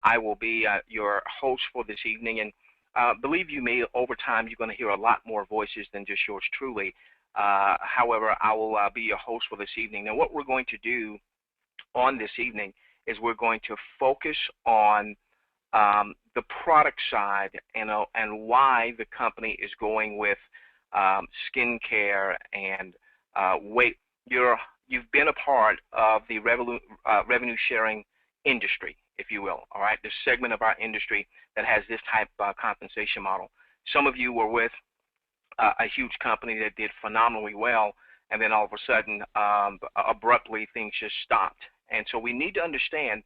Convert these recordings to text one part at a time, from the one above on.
I will be your host for this evening, and believe you me, over time you're going to hear a lot more voices than just yours truly. However, I will be your host for this evening. Now, what we're going to do on this evening is we're going to focus on the product side and why the company is going with skincare and weight. You've been a part of the revenue sharing industry, if you will, all right, this segment of our industry that has this type of compensation model. Some of you were with a huge company that did phenomenally well, and then all of a sudden, abruptly, things just stopped. And so we need to understand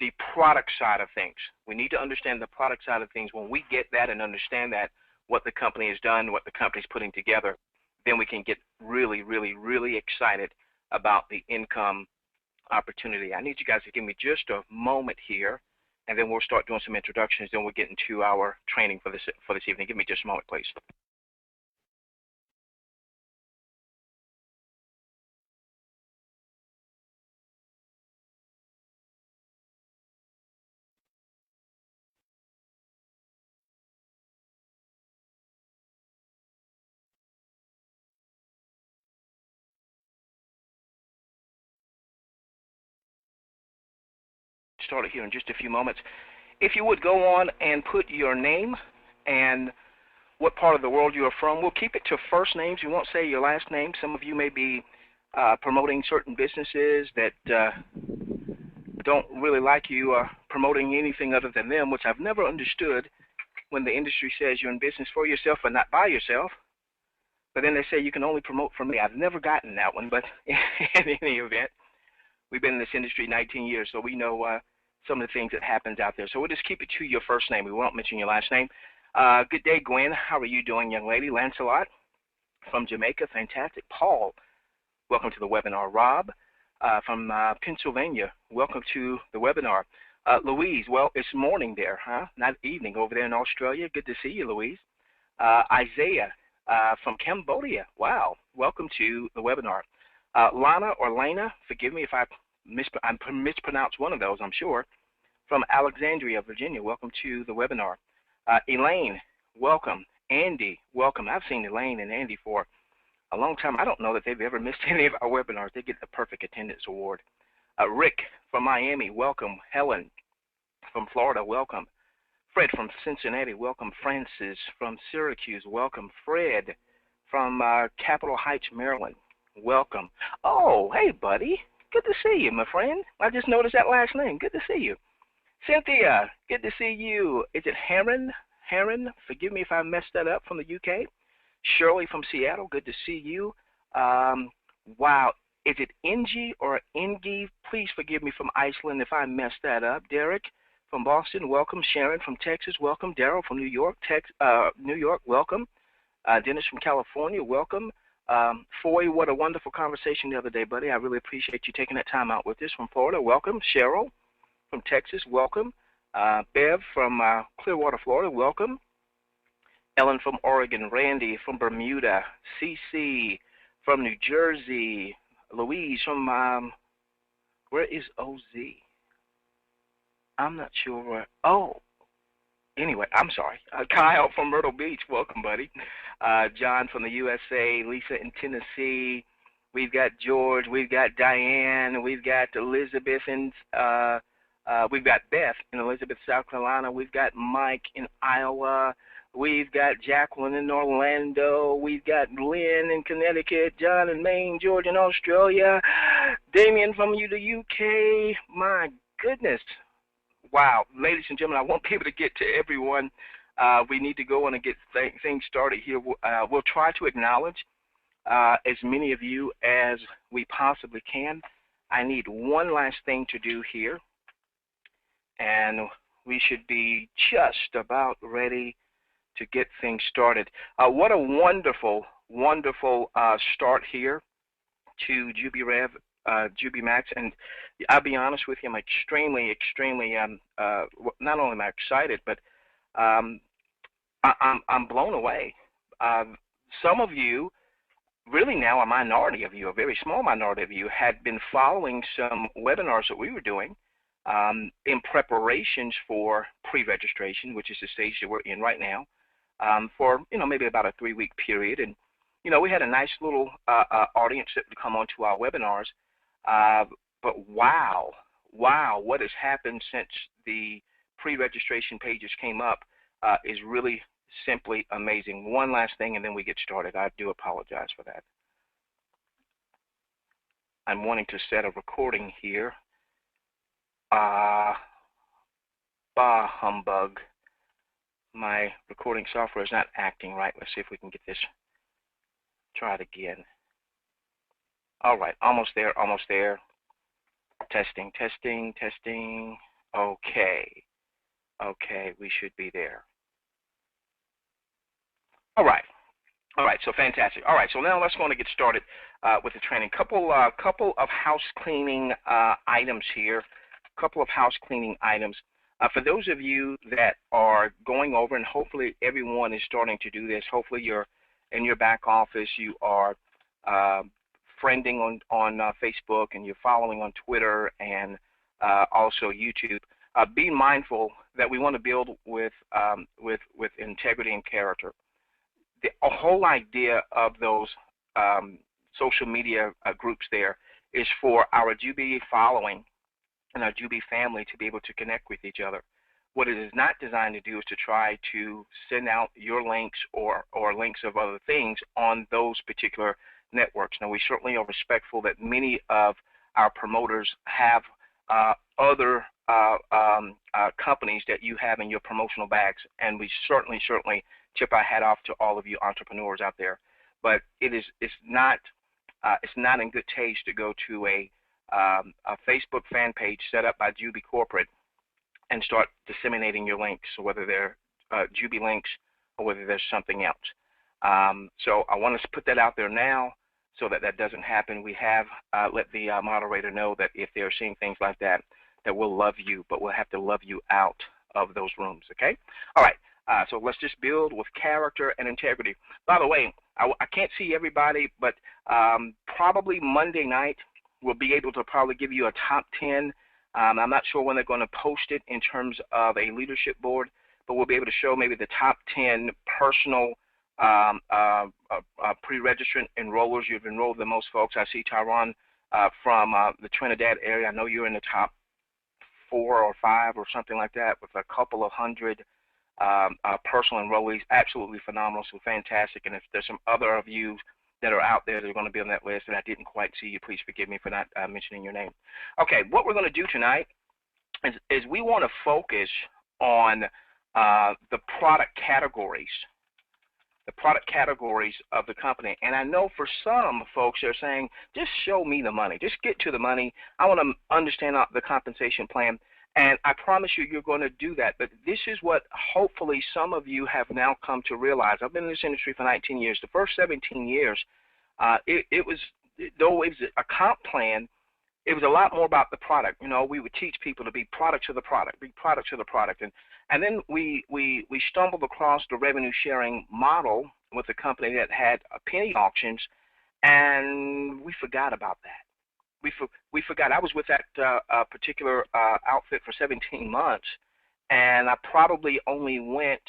the product side of things. We need to understand the product side of things. When we get that and understand that, what the company has done, what the company's putting together, then we can get really, really, really excited about the income opportunity. I need you guys to give me just a moment here, and then we'll start doing some introductions, then we'll get into our training for this evening. Give me just a moment, please. Started here in just a few moments. If you would go on and put your name and what part of the world you are from. We'll keep it to first names. We won't say your last name. Some of you may be promoting certain businesses that don't really like you promoting anything other than them, which I've never understood when the industry says you're in business for yourself and not by yourself. But then they say you can only promote for me. I've never gotten that one, but in any event, we've been in this industry 19 years, so we know some of the things that happens out there. So we'll just keep it to your first name. We won't mention your last name. Good day, Gwen. How are you doing, young lady? Lancelot from Jamaica. Fantastic. Paul, welcome to the webinar. Rob from Pennsylvania, welcome to the webinar. Louise, well, it's morning there, huh? Not evening over there in Australia. Good to see you, Louise. Isaiah from Cambodia. Wow. Welcome to the webinar. Lana or Lena, forgive me if I mispronounced one of those, I'm sure. From Alexandria, Virginia, welcome to the webinar. Elaine, welcome. Andy, welcome. I've seen Elaine and Andy for a long time. I don't know that they've ever missed any of our webinars. They get the perfect attendance award. Rick from Miami, welcome. Helen from Florida, welcome. Fred from Cincinnati, welcome. Francis from Syracuse, welcome. Fred from Capitol Heights, Maryland, welcome. Oh, hey, buddy. Good to see you, my friend. I just noticed that last name. Good to see you. Cynthia, good to see you. Is it Harun? Harun, forgive me if I messed that up, from the UK. Shirley from Seattle, good to see you. Wow, is it Ingi or Ingi? Please forgive me, from Iceland if I messed that up. Derek from Boston, welcome. Sharon from Texas, welcome. Daryl from New York, welcome. Dennis from California, welcome. Foy, what a wonderful conversation the other day, buddy. I really appreciate you taking that time out with us. From Florida, welcome. Cheryl from Texas, welcome. Bev from Clearwater, Florida, welcome. Ellen from Oregon, Randy from Bermuda, CC from New Jersey, Louise from, where is OZ? I'm not sure where, oh, anyway, I'm sorry. Kyle from Myrtle Beach, welcome, buddy. John from the USA, Lisa in Tennessee. We've got George, we've got Diane, we've got Elizabeth, and we've got Beth in Elizabeth, South Carolina. We've got Mike in Iowa. We've got Jacqueline in Orlando. We've got Lynn in Connecticut. John in Maine. George in Australia. Damien from the UK. My goodness. Wow. Ladies and gentlemen, I won't be able to get to everyone. We need to go on and get things started here. We'll try to acknowledge as many of you as we possibly can. I need one last thing to do here, and we should be just about ready to get things started. What a wonderful, wonderful start here to JubiRev, JubiMax, and I'll be honest with you, I'm extremely, not only am I excited, but I'm blown away. Some of you, really now a minority of you, a very small minority of you, had been following some webinars that we were doing in preparations for pre-registration, which is the stage that we're in right now, for maybe about a 3-week period. And we had a nice little audience that would come onto our webinars. But wow, what has happened since the pre-registration pages came up is really simply amazing. One last thing, and then we get started. I do apologize for that. I'm wanting to set a recording here. Bah humbug. My recording software is not acting right. Let's see if we can get this. Try it again. All right, almost there. Testing. Okay, we should be there. All right, so fantastic. All right, so now let's go on to get started with the training. Couple of house cleaning items here. For those of you that are going over, and hopefully everyone is starting to do this, hopefully you're in your back office, you are friending on Facebook, and you're following on Twitter and also YouTube. Be mindful that we want to build with integrity and character. The whole idea of those social media groups there is for our Jubi following and our Jubi family to be able to connect with each other. What it is not designed to do is to try to send out your links or links of other things on those particular networks. Now, we certainly are respectful that many of our promoters have other companies that you have in your promotional bags, and we certainly tip our hat off to all of you entrepreneurs out there. But it's not in good taste to go to a Facebook fan page set up by Jubi Corporate and start disseminating your links, whether they're Jubi links or whether there's something else. So I want to put that out there now so that doesn't happen. We have let the moderator know that if they're seeing things like that, that we'll love you, but we'll have to love you out of those rooms, okay? All right, so let's just build with character and integrity. By the way, I can't see everybody, but probably Monday night we'll be able to probably give you a top 10. I'm not sure when they're going to post it in terms of a leadership board, but we'll be able to show maybe the top 10 personal pre-registrant enrollers. You've enrolled the most folks. I see Harun from the Trinidad area. I know you're in the top 4 or 5 or something like that with a couple of hundred personal enrollees. Absolutely phenomenal, so fantastic. And if there's some other of you that are out there that are going to be on that list and I didn't quite see you, please forgive me for not mentioning your name. Okay, what we're going to do tonight is we want to focus on the product categories of the company. And I know for some folks they're saying, just show me the money, just get to the money. I want to understand the compensation plan. And I promise you, you're going to do that. But this is what hopefully some of you have now come to realize. I've been in this industry for 19 years. The first 17 years, it was, though it was a comp plan, it was a lot more about the product. We would teach people to be products of the product, And then we stumbled across the revenue sharing model with a company that had penny auctions, and we forgot about that. We forgot. I was with that particular outfit for 17 months, and I probably only went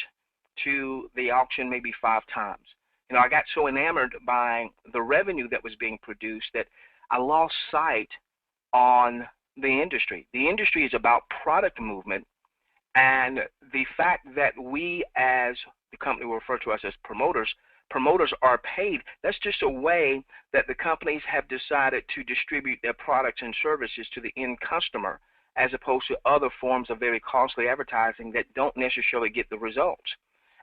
to the auction maybe 5 times. I got so enamored by the revenue that was being produced that I lost sight on the industry. The industry is about product movement, and the fact that we, as the company will refer to us as promoters are paid. That's just a way that the companies have decided to distribute their products and services to the end customer, as opposed to other forms of very costly advertising that don't necessarily get the results.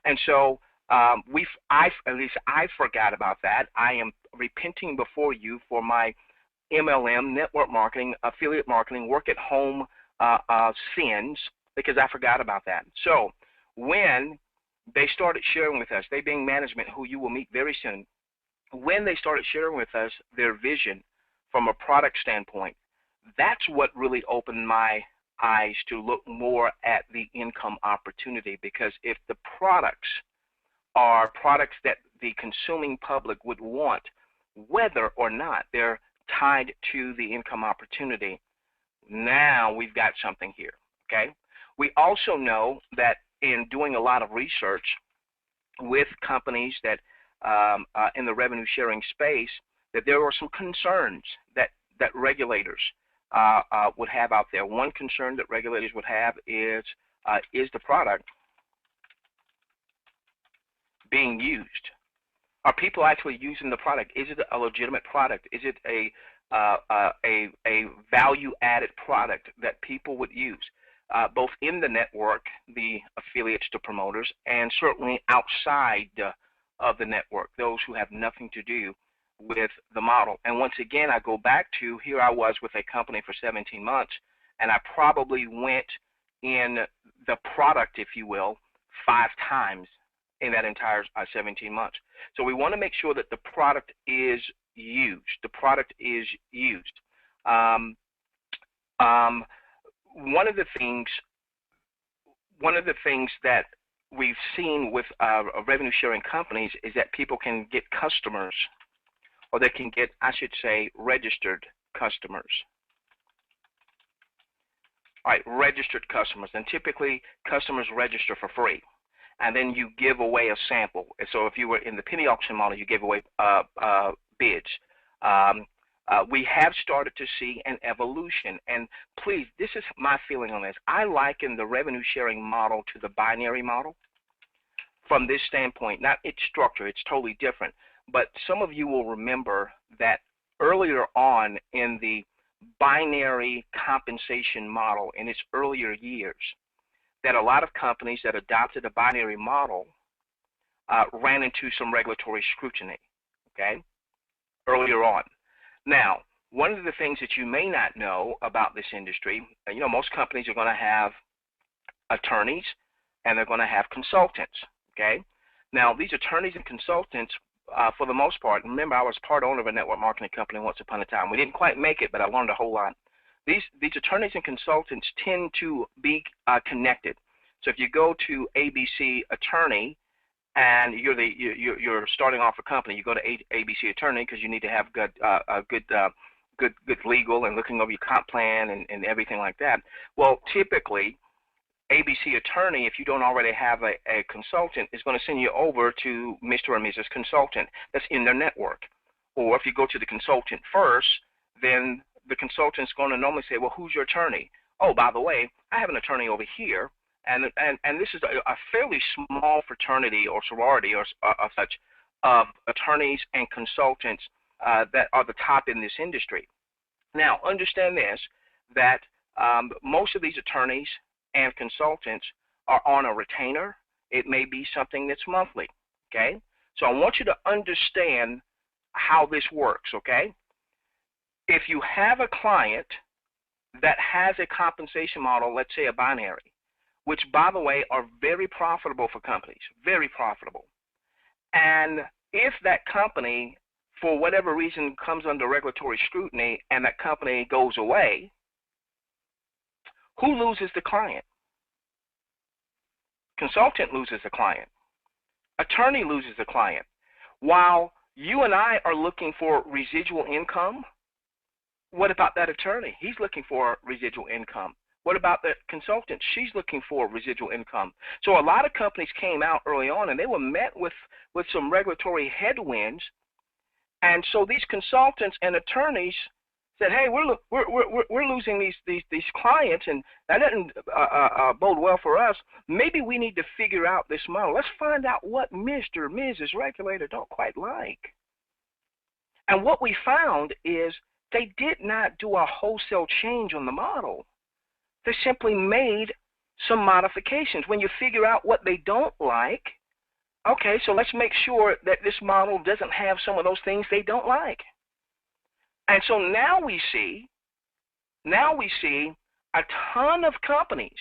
And so at least I forgot about that. I am repenting before you for my MLM, network marketing, affiliate marketing, work at home sins, because I forgot about that. So when they started sharing with us, they being management, who you will meet very soon, when they started sharing with us their vision from a product standpoint, that's what really opened my eyes to look more at the income opportunity. Because if the products are products that the consuming public would want, whether or not they're tied to the income opportunity, Now we've got something here, okay? We also know that in doing a lot of research with companies that in the revenue sharing space, that there are some concerns that regulators would have out there. One concern that regulators would have is the product being used? Are people actually using the product? Is it a legitimate product? Is it a value-added product that people would use, both in the network, the affiliates to promoters, and certainly outside of the network, those who have nothing to do with the model. And once again, I go back to, here I was with a company for 17 months, and I probably went in the product, if you will, 5 times in that entire 17 months. So we want to make sure that the product is used. The product is used. One of the things that we've seen with revenue sharing companies is that people can get customers, or they can get, I should say, registered customers. All right, registered customers, and typically customers register for free, and then you give away a sample. So if you were in the penny auction model, you give away bids. We have started to see an evolution, and please, this is my feeling on this. I liken the revenue sharing model to the binary model from this standpoint, not its structure, it's totally different. But some of you will remember that earlier on in the binary compensation model in its earlier years, that a lot of companies that adopted a binary model ran into some regulatory scrutiny, okay, earlier on. Now, one of the things that you may not know about this industry, you know, most companies are going to have attorneys and they're going to have consultants, okay? Now, these attorneys and consultants, for the most part, remember I was part owner of a network marketing company once upon a time. We didn't quite make it, but I learned a whole lot. These attorneys and consultants tend to be connected. So if you go to ABC Attorney and you're starting off a company, you go to ABC Attorney because you need to have good legal and looking over your comp plan and everything like that. Well, typically, ABC Attorney, if you don't already have a consultant, is going to send you over to Mr. or Mrs. Consultant that's in their network. Or if you go to the consultant first, then the consultant's going to normally say, well, who's your attorney? Oh, by the way, I have an attorney over here, and this is a fairly small fraternity or sorority or such of attorneys and consultants that are the top in this industry. Now, understand this, that most of these attorneys and consultants are on a retainer. It may be something that's monthly, okay? So I want you to understand how this works, okay? If you have a client that has a compensation model, let's say a binary, which, by the way, are very profitable for companies, very profitable, and if that company, for whatever reason, comes under regulatory scrutiny and that company goes away, who loses the client? Consultant loses the client. Attorney loses the client. While you and I are looking for residual income, what about that attorney? He's looking for residual income. What about the consultant? She's looking for residual income. So a lot of companies came out early on and they were met with some regulatory headwinds. And so these consultants and attorneys said, hey, we're losing these clients, and that doesn't bode well for us. Maybe we need to figure out this model. Let's find out what Mr. or Mrs. Regulator don't quite like. And what we found is they did not do a wholesale change on the model. They simply made some modifications. When you figure out what they don't like, okay, so let's make sure that this model doesn't have some of those things they don't like. And so now we see a ton of companies,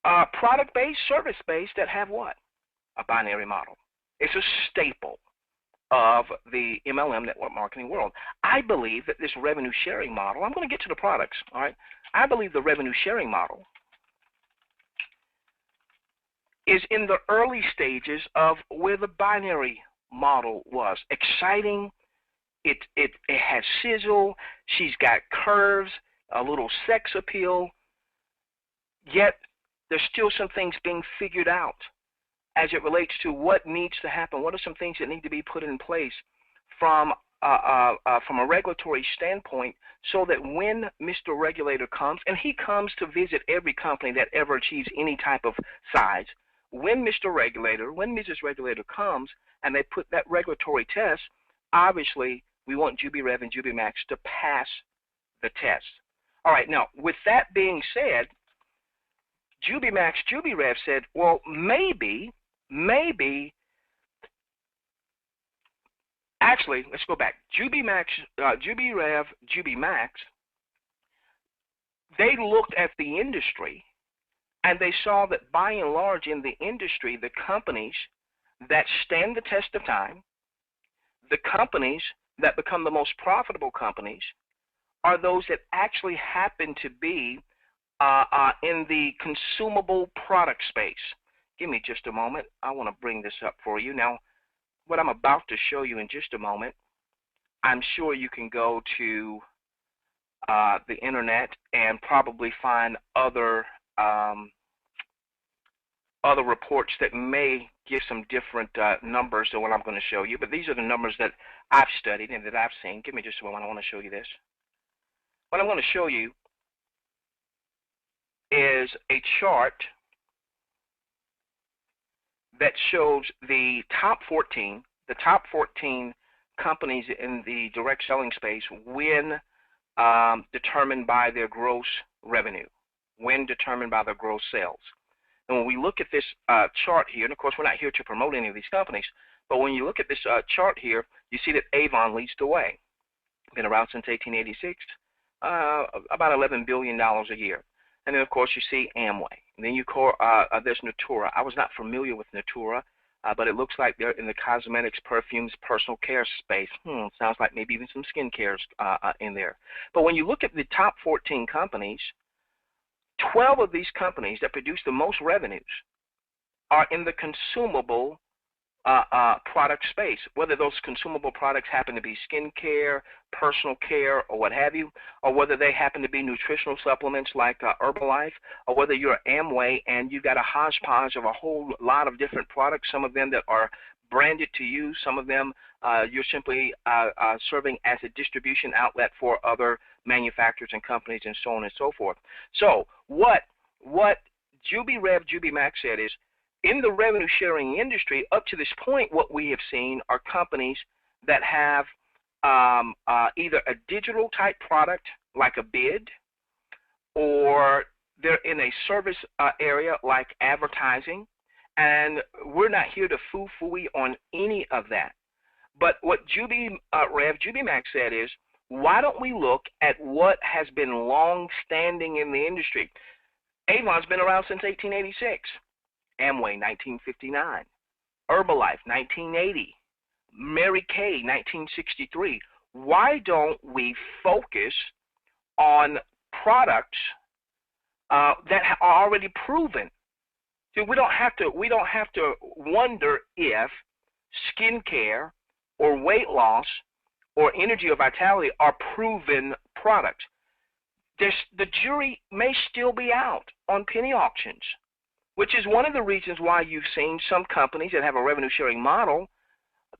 product-based, service-based, that have what? A binary model. It's a staple of the MLM network marketing world. I believe that this revenue sharing model, I'm going to get to the products, all right? I believe the revenue sharing model is in the early stages of where the binary model was. Exciting. It has sizzle. She's got curves. a little sex appeal, yet there's still some things being figured out as it relates to what needs to happen. What are some things that need to be put in place from a regulatory standpoint, so that when Mr. Regulator comes, and he comes to visit every company that ever achieves any type of size, when Mr. Regulator, when Mrs. Regulator comes and they put that regulatory test, obviously we want JubiRev and JubiMax to pass the test. All right, now with that being said, JubiMax, JubiRev said, well, maybe, actually, let's go back. JubiMax, JubiRev, JubiMax, they looked at the industry and they saw that by and large in the industry, the companies that stand the test of time, the companies that become the most profitable companies, are those that actually happen to be in the consumable product space. Give me just a moment. I want to bring this up for you. Now, what I'm about to show you in just a moment, I'm sure you can go to the internet and probably find other reports that may give some different numbers than what I'm going to show you. But these are the numbers that I've studied and that I've seen. Give me just a moment. I want to show you this. What I'm going to show you is a chart that shows the top 14 companies in the direct selling space when determined by their gross revenue, when determined by their gross sales. And when we look at this chart here, and of course we're not here to promote any of these companies, but when you look at this chart here, you see that Avon leads the way. Been around since 1886, about $11 billion a year. And then, of course, you see Amway. And then there's Natura. I was not familiar with Natura, but it looks like they're in the cosmetics, perfumes, personal care space. Sounds like maybe even some skincare in there. But when you look at the top 14 companies, 12 of these companies that produce the most revenues are in the consumable product space, whether those consumable products happen to be skincare, personal care, or what have you, or whether they happen to be nutritional supplements like Herbalife, or whether you're Amway and you've got a hodgepodge of a whole lot of different products, some of them that are branded to you, some of them you're simply serving as a distribution outlet for other manufacturers and companies and so on and so forth. So what JubiRev, JubiMax said is, in the revenue sharing industry, up to this point, what we have seen are companies that have either a digital type product like a bid, or they're in a service area like advertising. And we're not here to foo-fooey on any of that. But what JubiRev, JubiMax said is, why don't we look at what has been long-standing in the industry? Avon's been around since 1886. Amway, 1959. Herbalife, 1980. Mary Kay, 1963. Why don't we focus on products that are already proven? See, we don't have to wonder if skincare or weight loss or energy or vitality are proven products. The jury may still be out on penny auctions, which is one of the reasons why you've seen some companies that have a revenue sharing model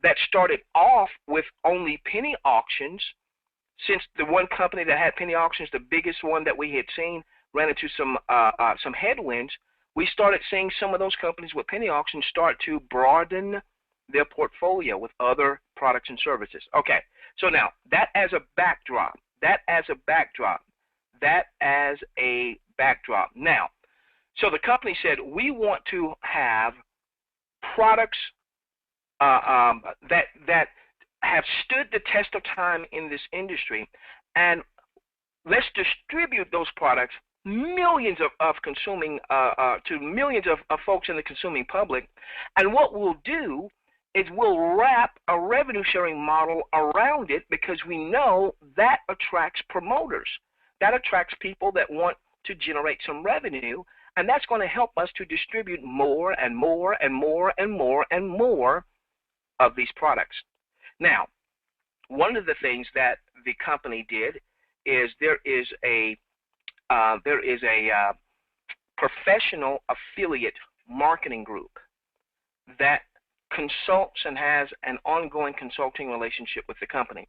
that started off with only penny auctions. Since the one company that had penny auctions, the biggest one that we had seen, ran into some headwinds, we started seeing some of those companies with penny auctions start to broaden their portfolio with other products and services. Okay, so now that as a backdrop, Now, so the company said, we want to have products that have stood the test of time in this industry, and let's distribute those products millions of consuming to millions of folks in the consuming public. And what we'll do is we'll wrap a revenue sharing model around it, because we know that attracts promoters. That attracts people that want to generate some revenue, and that's going to help us to distribute more and more and more and more and more of these products. Now, one of the things that the company did is there is a there is a professional affiliate marketing group that consults and has an ongoing consulting relationship with the company.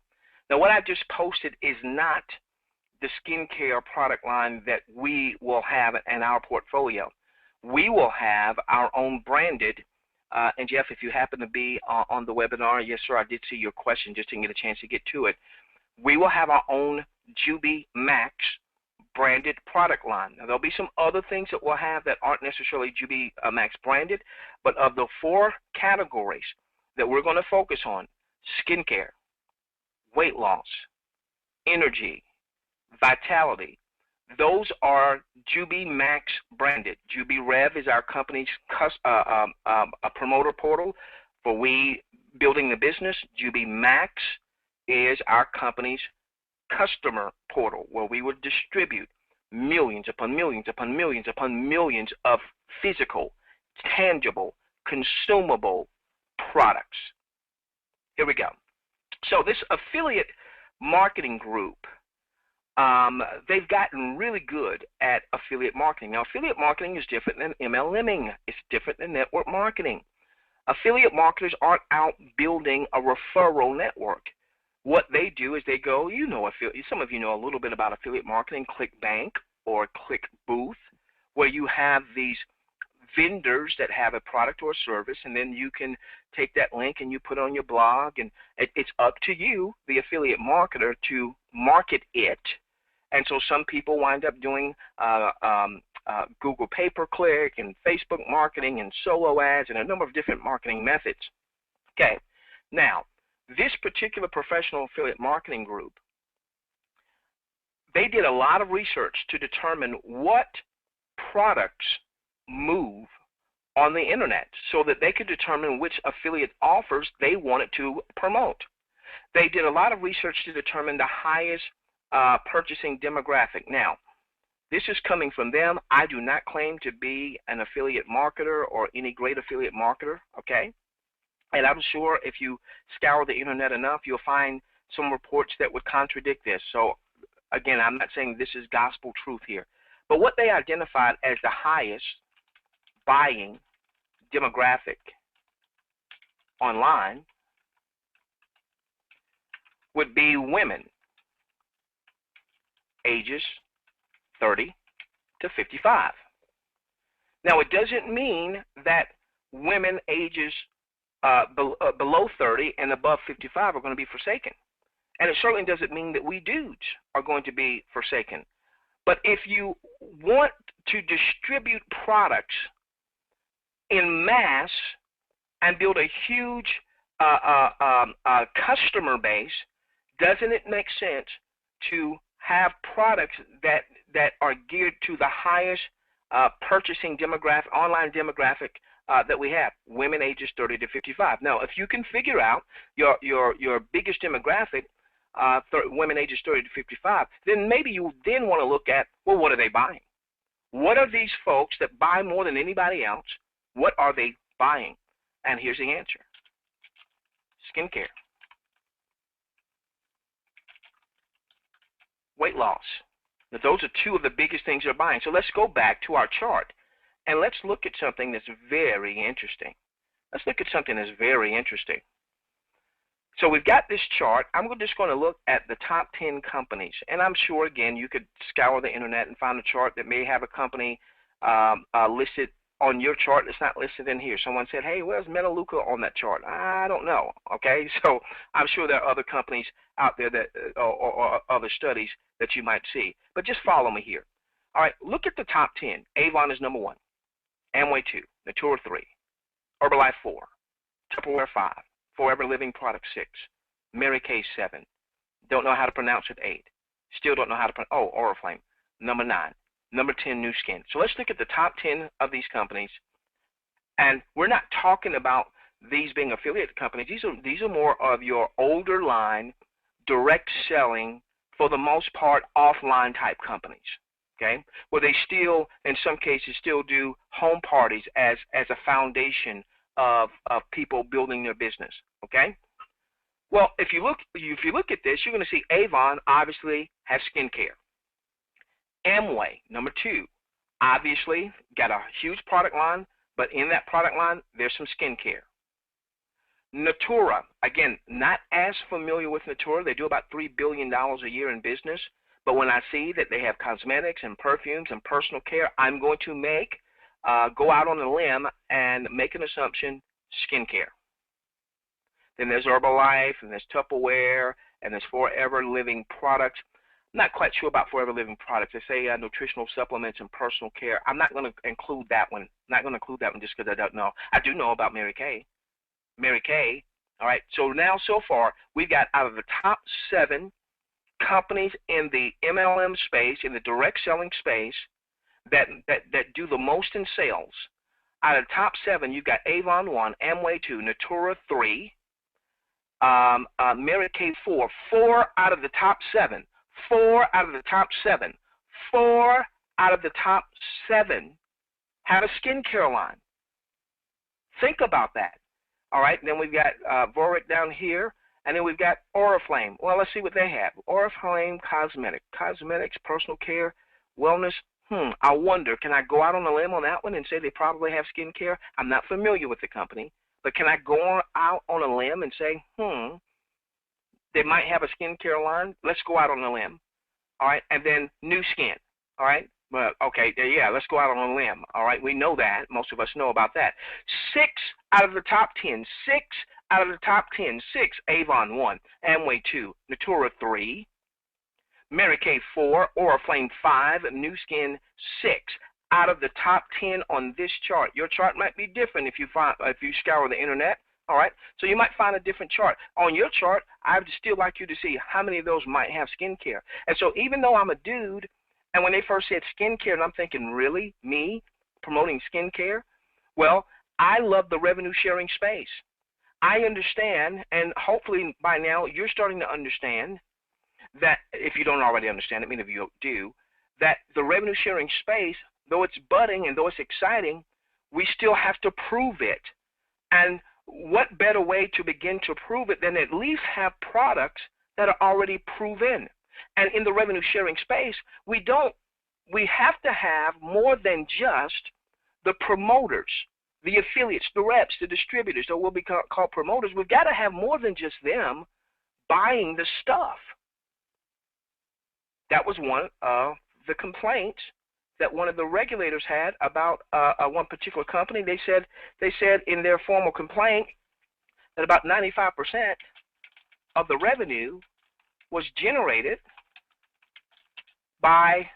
Now, what I've just posted is not the skincare product line that we will have in our portfolio. We will have our own branded, and Jeff, if you happen to be on the webinar, yes, sir, I did see your question, just didn't get a chance to get to it. We will have our own JubiMax branded product line. Now, there'll be some other things that we'll have that aren't necessarily JubiMax branded, but of the 4 categories that we're going to focus on: skincare, weight loss, energy, vitality, those are JubiMax branded. JubiRev is our company's a promoter portal for we building the business. JubiMax is our company's customer portal where we would distribute millions upon millions upon millions upon millions of physical, tangible, consumable products. Here we go. So this affiliate marketing group, they've gotten really good at affiliate marketing. Now, affiliate marketing is different than MLMing. It's different than network marketing. Affiliate marketers aren't out building a referral network. What they do is they go, some of you know a little bit about affiliate marketing, ClickBank or ClickBooth, where you have these vendors that have a product or a service, and then you can take that link and you put it on your blog, and it's up to you, the affiliate marketer, to market it. And so some people wind up doing Google pay-per-click and Facebook marketing and solo ads and a number of different marketing methods. Okay, now this particular professional affiliate marketing group, they did a lot of research to determine what products move on the internet so that they could determine which affiliate offers they wanted to promote. They did a lot of research to determine the highest purchasing demographic. Now, this is coming from them. I do not claim to be an affiliate marketer or any great affiliate marketer, okay? And I'm sure if you scour the internet enough, you'll find some reports that would contradict this. So again, I'm not saying this is gospel truth here. But what they identified as the highest buying demographic online would be women ages 30 to 55. Now, it doesn't mean that women ages below 30 and above 55 are going to be forsaken. And it certainly doesn't mean that we dudes are going to be forsaken. But if you want to distribute products in mass and build a huge customer base, doesn't it make sense to have products that are geared to the highest purchasing demographic, online demographic that we have, women ages 30 to 55. Now, if you can figure out your biggest demographic, women ages 30 to 55, then maybe you then want to look at, well, what are they buying? What are these folks that buy more than anybody else? What are they buying? And here's the answer: skincare, weight loss. Now, those are 2 of the biggest things they're buying. So let's go back to our chart and let's look at something that's very interesting. Let's look at something that's very interesting. So we've got this chart. I'm just going to look at the top 10 companies. And I'm sure, again, you could scour the internet and find a chart that may have a company listed on your chart that's not listed in here. Someone said, hey, where's Metaluca on that chart? I don't know, okay? So I'm sure there are other companies out there that, or other studies that you might see. But just follow me here. All right, look at the top 10. Avon is number 1. Amway 2. Natura 3. Herbalife 4. Tupperware 5. Forever Living Product 6. Mary Kay 7. Don't know how to pronounce it 8. Still don't know how to pronounce, Oriflame. Number 9. Number 10, New Skin. So let's look at the top 10 of these companies. And we're not talking about these being affiliate companies. These are more of your older line, direct selling, for the most part, offline type companies. Okay? Where they still, in some cases, still do home parties as a foundation of people building their business. Okay? Well, if you look at this, you're going to see Avon obviously has skincare. Amway, number 2. Obviously, got a huge product line, but in that product line, there's some skincare. Natura, again, not as familiar with Natura. They do about $3 billion a year in business. But when I see that they have cosmetics and perfumes and personal care, I'm going to go out on a limb and make an assumption, skincare. Then there's Herbalife, and there's Tupperware, and there's Forever Living products. I'm not quite sure about Forever Living products. They say nutritional supplements and personal care. I'm not going to include that one. I'm not going to include that one just because I don't know. I do know about Mary Kay. Mary Kay. All right. So now, so far, we've got out of the top 7 companies in the MLM space, in the direct selling space, that do the most in sales. Out of the top 7, you've got Avon 1, Amway 2, Natura 3, Mary Kay 4. 4 out of the top 7. 4 out of the top 7. 4 out of the top 7 have a skincare line. Think about that. All right, and then we've got Vorik down here, and then we've got Oriflame. Well, let's see what they have. Oriflame Cosmetics, personal care, wellness. I wonder, can I go out on a limb on that one and say they probably have skincare? I'm not familiar with the company, but can I go out on a limb and say, they might have a skincare line? Let's go out on a limb. All right, and then New Skin. All right, well, okay, yeah, let's go out on a limb. All right, we know that. Most of us know about that. 6 out of the top 10. 6 out of the top 10. 6, Avon 1, Amway 2, Natura 3, Mary Kay 4, Oriflame 5, New Skin 6. Out of the top 10 on this chart. Your chart might be different if you scour the internet. All right, so you might find a different chart. On your chart, I would still like you to see how many of those might have skincare. And so even though I'm a dude, and when they first said skincare, and I'm thinking, really, me promoting skincare? Well, I love the revenue sharing space. I understand, and hopefully by now you're starting to understand that, if you don't already understand it, many of you do, that the revenue sharing space, though it's budding and though it's exciting, we still have to prove it. And what better way to begin to prove it than at least have products that are already proven? And in the revenue sharing space, we have to have more than just the promoters, the affiliates, the reps, the distributors, or what we call promoters. We've got to have more than just them buying the stuff. That was one of the complaints that one of the regulators had about one particular company. They said in their formal complaint that about 95% of the revenue was generated by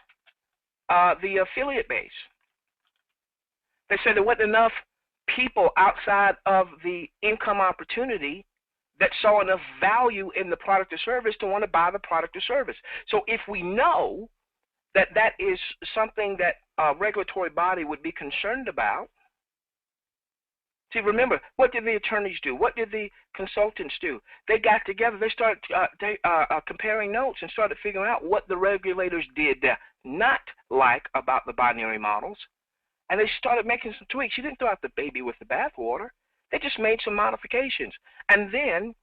the affiliate base. They said there wasn't enough people outside of the income opportunity that saw enough value in the product or service to want to buy the product or service. So if we know that that is something that a regulatory body would be concerned about, see, remember, what did the attorneys do? What did the consultants do? They got together, they started comparing notes and started figuring out what the regulators did not like about the binary models, and they started making some tweaks. You didn't throw out the baby with the bathwater. They just made some modifications. And then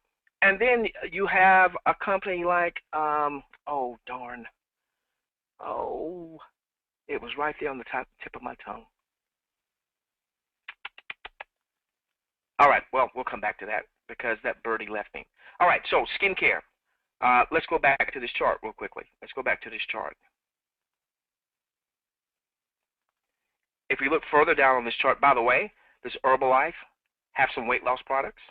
you have a company like, oh, darn. Oh, it was right there on the tip of my tongue. All right, well, we'll come back to that because that birdie left me. All right, so skincare. Let's go back to this chart real quickly. Let's go back to this chart. If you look further down on this chart, by the way, does Herbalife have some weight loss products?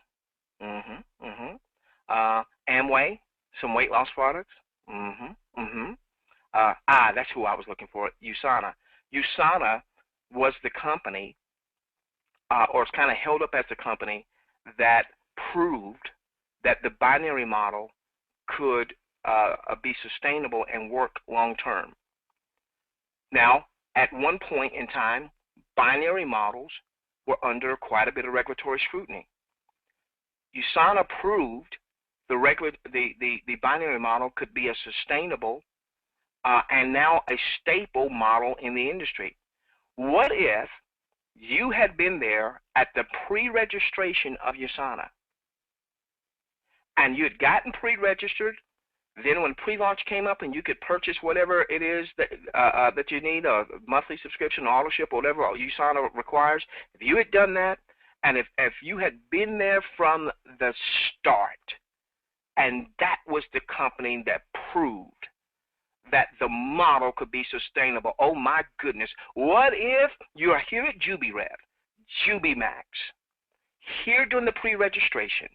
Amway, some weight loss products? That's who I was looking for, USANA. USANA was the company, or it's kind of held up as the company that proved that the binary model could be sustainable and work long term. Now, at one point in time, binary models were under quite a bit of regulatory scrutiny. USANA proved the binary model could be a sustainable and now a staple model in the industry. What if you had been there at the pre-registration of USANA and you had gotten pre-registered, Then when pre-launch came up and you could purchase whatever it is that that you need, a monthly subscription, auto-ship, whatever USANA requires, if you had done that, and if you had been there from the start, and that was the company that proved that the model could be sustainable, oh my goodness, what if you're here at JubiRev, JubiMax, here doing the pre-registration,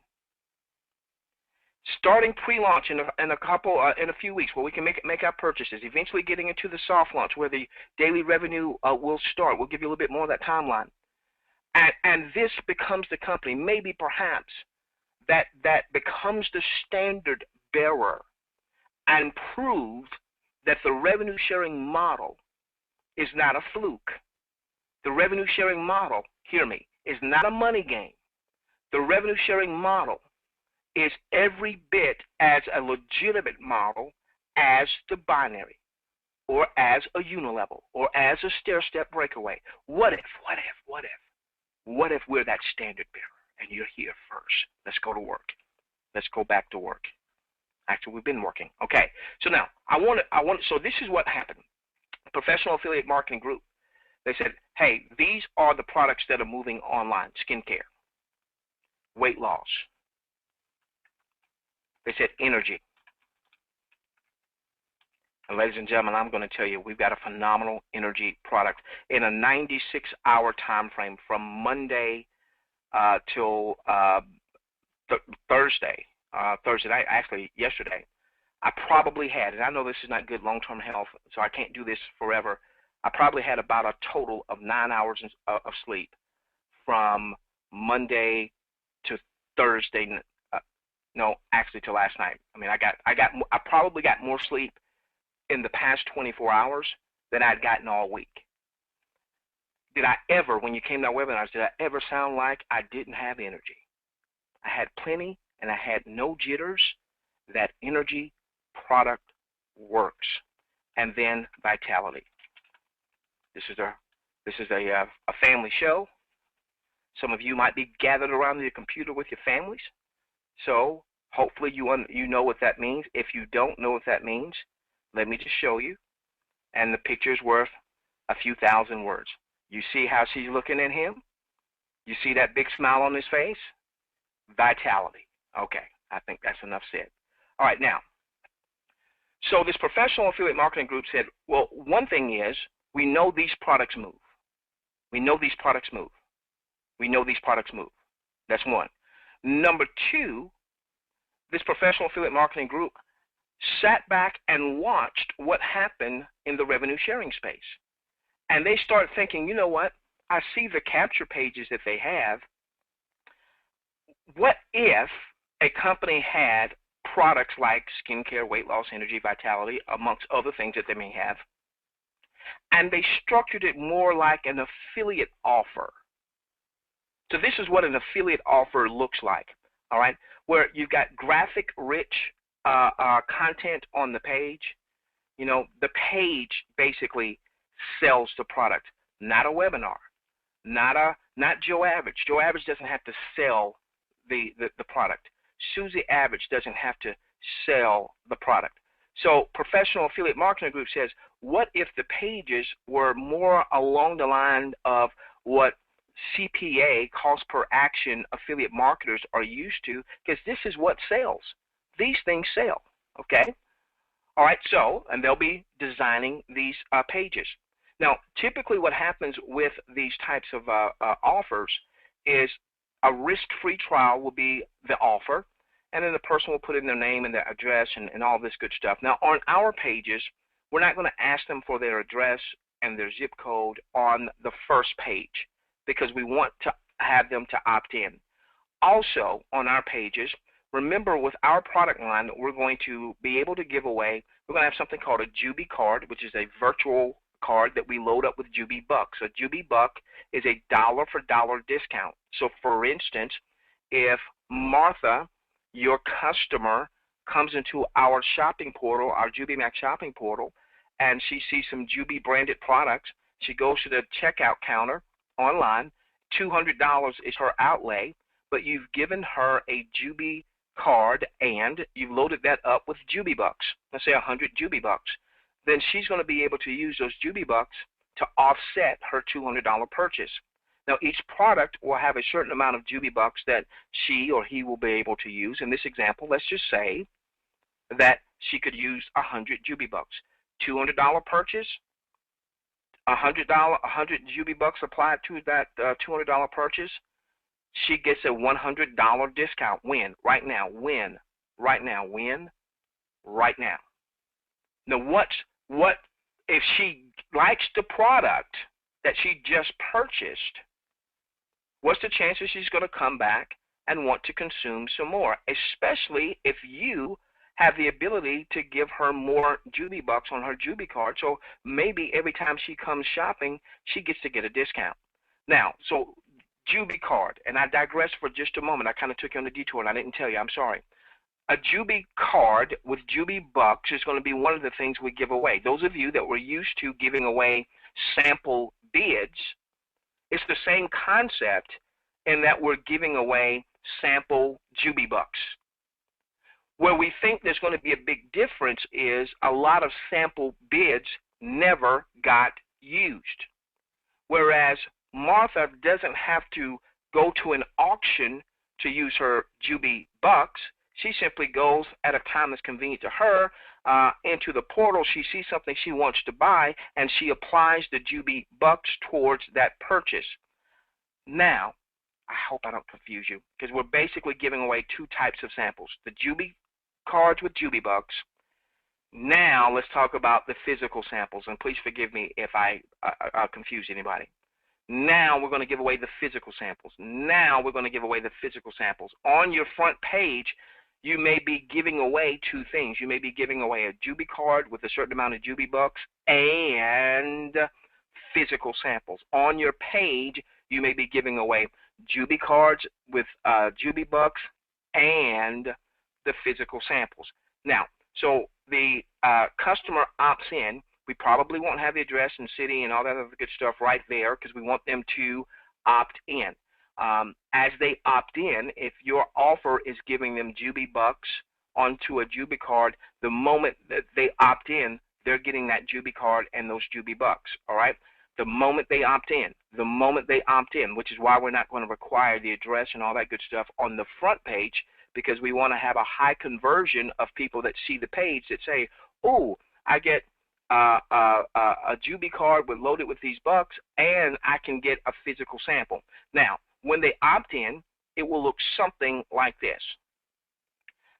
starting pre-launch in a few weeks, where we can make our purchases, eventually getting into the soft launch where the daily revenue will start. We'll give you a little bit more of that timeline. And this becomes the company, maybe perhaps, that becomes the standard bearer and proves that the revenue sharing model is not a fluke. The revenue sharing model, hear me, is not a money game. The revenue sharing model is every bit as a legitimate model as the binary, or as a unilevel, or as a stair-step breakaway. What if we're that standard bearer and you're here first? Let's go to work. Let's go back to work. Actually, we've been working. Okay, so now so this is what happened. Professional Affiliate Marketing Group, they said, hey, these are the products that are moving online: skincare, weight loss. They said energy. And ladies and gentlemen, I'm going to tell you, we've got a phenomenal energy product in a 96-hour time frame from Monday till Thursday night, actually yesterday. I probably had, and I know this is not good long-term health, so I can't do this forever. I probably had about a total of 9 hours of sleep from Monday to Thursday. No, actually to last night. I mean, I probably got more sleep in the past 24 hours than I'd gotten all week. Did I ever, when you came to our webinars, did I ever sound like I didn't have energy? I had plenty, and I had no jitters. That energy product works. And then vitality. This is a family show. Some of you might be gathered around your computer with your families. So hopefully you know what that means. If you don't know what that means, let me just show you. And the picture is worth a few thousand words. You see how she's looking at him? You see that big smile on his face? Vitality. Okay, I think that's enough said. All right, now, so this Professional Affiliate Marketing Group said, well, one thing is, we know these products move. We know these products move. We know these products move. That's one. Number two, this Professional Affiliate Marketing Group sat back and watched what happened in the revenue sharing space. And they started thinking, you know what? I see the capture pages that they have. What if a company had products like skincare, weight loss, energy, vitality, amongst other things that they may have, and they structured it more like an affiliate offer? So this is what an affiliate offer looks like, all right, where you've got graphic-rich content on the page. You know, the page basically sells the product, not a webinar, not Joe Average. Joe Average doesn't have to sell the product. Susie Average doesn't have to sell the product. So Professional Affiliate Marketing Group says, what if the pages were more along the line of what CPA, cost per action, affiliate marketers are used to, because this is what sells. These things sell, okay? All right, so, and they'll be designing these pages. Now, typically what happens with these types of offers is a risk-free trial will be the offer, and then the person will put in their name and their address and all this good stuff. Now, on our pages, we're not going to ask them for their address and their zip code on the first page, because we want to have them to opt in. Also, on our pages, remember with our product line that we're going to be able to give away, we're going to have something called a Jubi card, which is a virtual card that we load up with Jubi Bucks. A Jubi Buck is a dollar-for-dollar discount. So, for instance, if Martha, your customer, comes into our shopping portal, our JubiMax shopping portal, and she sees some Jubi branded products, she goes to the checkout counter online, $200 is her outlay, but you've given her a Jubi card and you've loaded that up with Jubi bucks, let's say 100 Jubi bucks, then she's going to be able to use those Jubi bucks to offset her $200 purchase. Now, each product will have a certain amount of Jubi bucks that she or he will be able to use. In this example, let's just say that she could use 100 Jubi bucks. $200 purchase, 100 Jubi bucks applied to that $200 purchase. She gets a $100 discount. When? Right now. When? Right now. When? Right now. Now, what if she likes the product that she just purchased? What's the chances she's going to come back and want to consume some more, especially if you have the ability to give her more Jubi bucks on her Jubi card, so maybe every time she comes shopping, she gets to get a discount. Now, so Jubi card, and I digress for just a moment. I kind of took you on the detour, and I didn't tell you. I'm sorry. A Jubi card with Jubi bucks is going to be one of the things we give away. Those of you that were used to giving away sample bids, it's the same concept in that we're giving away sample Jubi bucks. Where we think there's going to be a big difference is a lot of sample bids never got used. Whereas Martha doesn't have to go to an auction to use her Jubi bucks. She simply goes at a time that's convenient to her into the portal. She sees something she wants to buy, and she applies the Jubi bucks towards that purchase. Now, I hope I don't confuse you, because we're basically giving away two types of samples: the Jubi cards with Jubi bucks. Now, let's talk about the physical samples, and please forgive me if I confuse anybody. Now we're going to give away the physical samples. Now we're going to give away the physical samples. On your front page, you may be giving away two things. You may be giving away a Jubi card with a certain amount of Jubi bucks and physical samples. On your page, you may be giving away Jubi cards with Jubi bucks and the physical samples. Now, so the customer opts in. We probably won't have the address and city and all that other good stuff right there because we want them to opt in. As they opt in, if your offer is giving them Jubi bucks onto a Jubi card, the moment that they opt in, they're getting that Jubi card and those Jubi bucks, all right? The moment they opt in, which is why we're not going to require the address and all that good stuff on the front page, because we want to have a high conversion of people that see the page that say, oh, I get a Jubi card loaded with these bucks, and I can get a physical sample. Now, when they opt in, it will look something like this.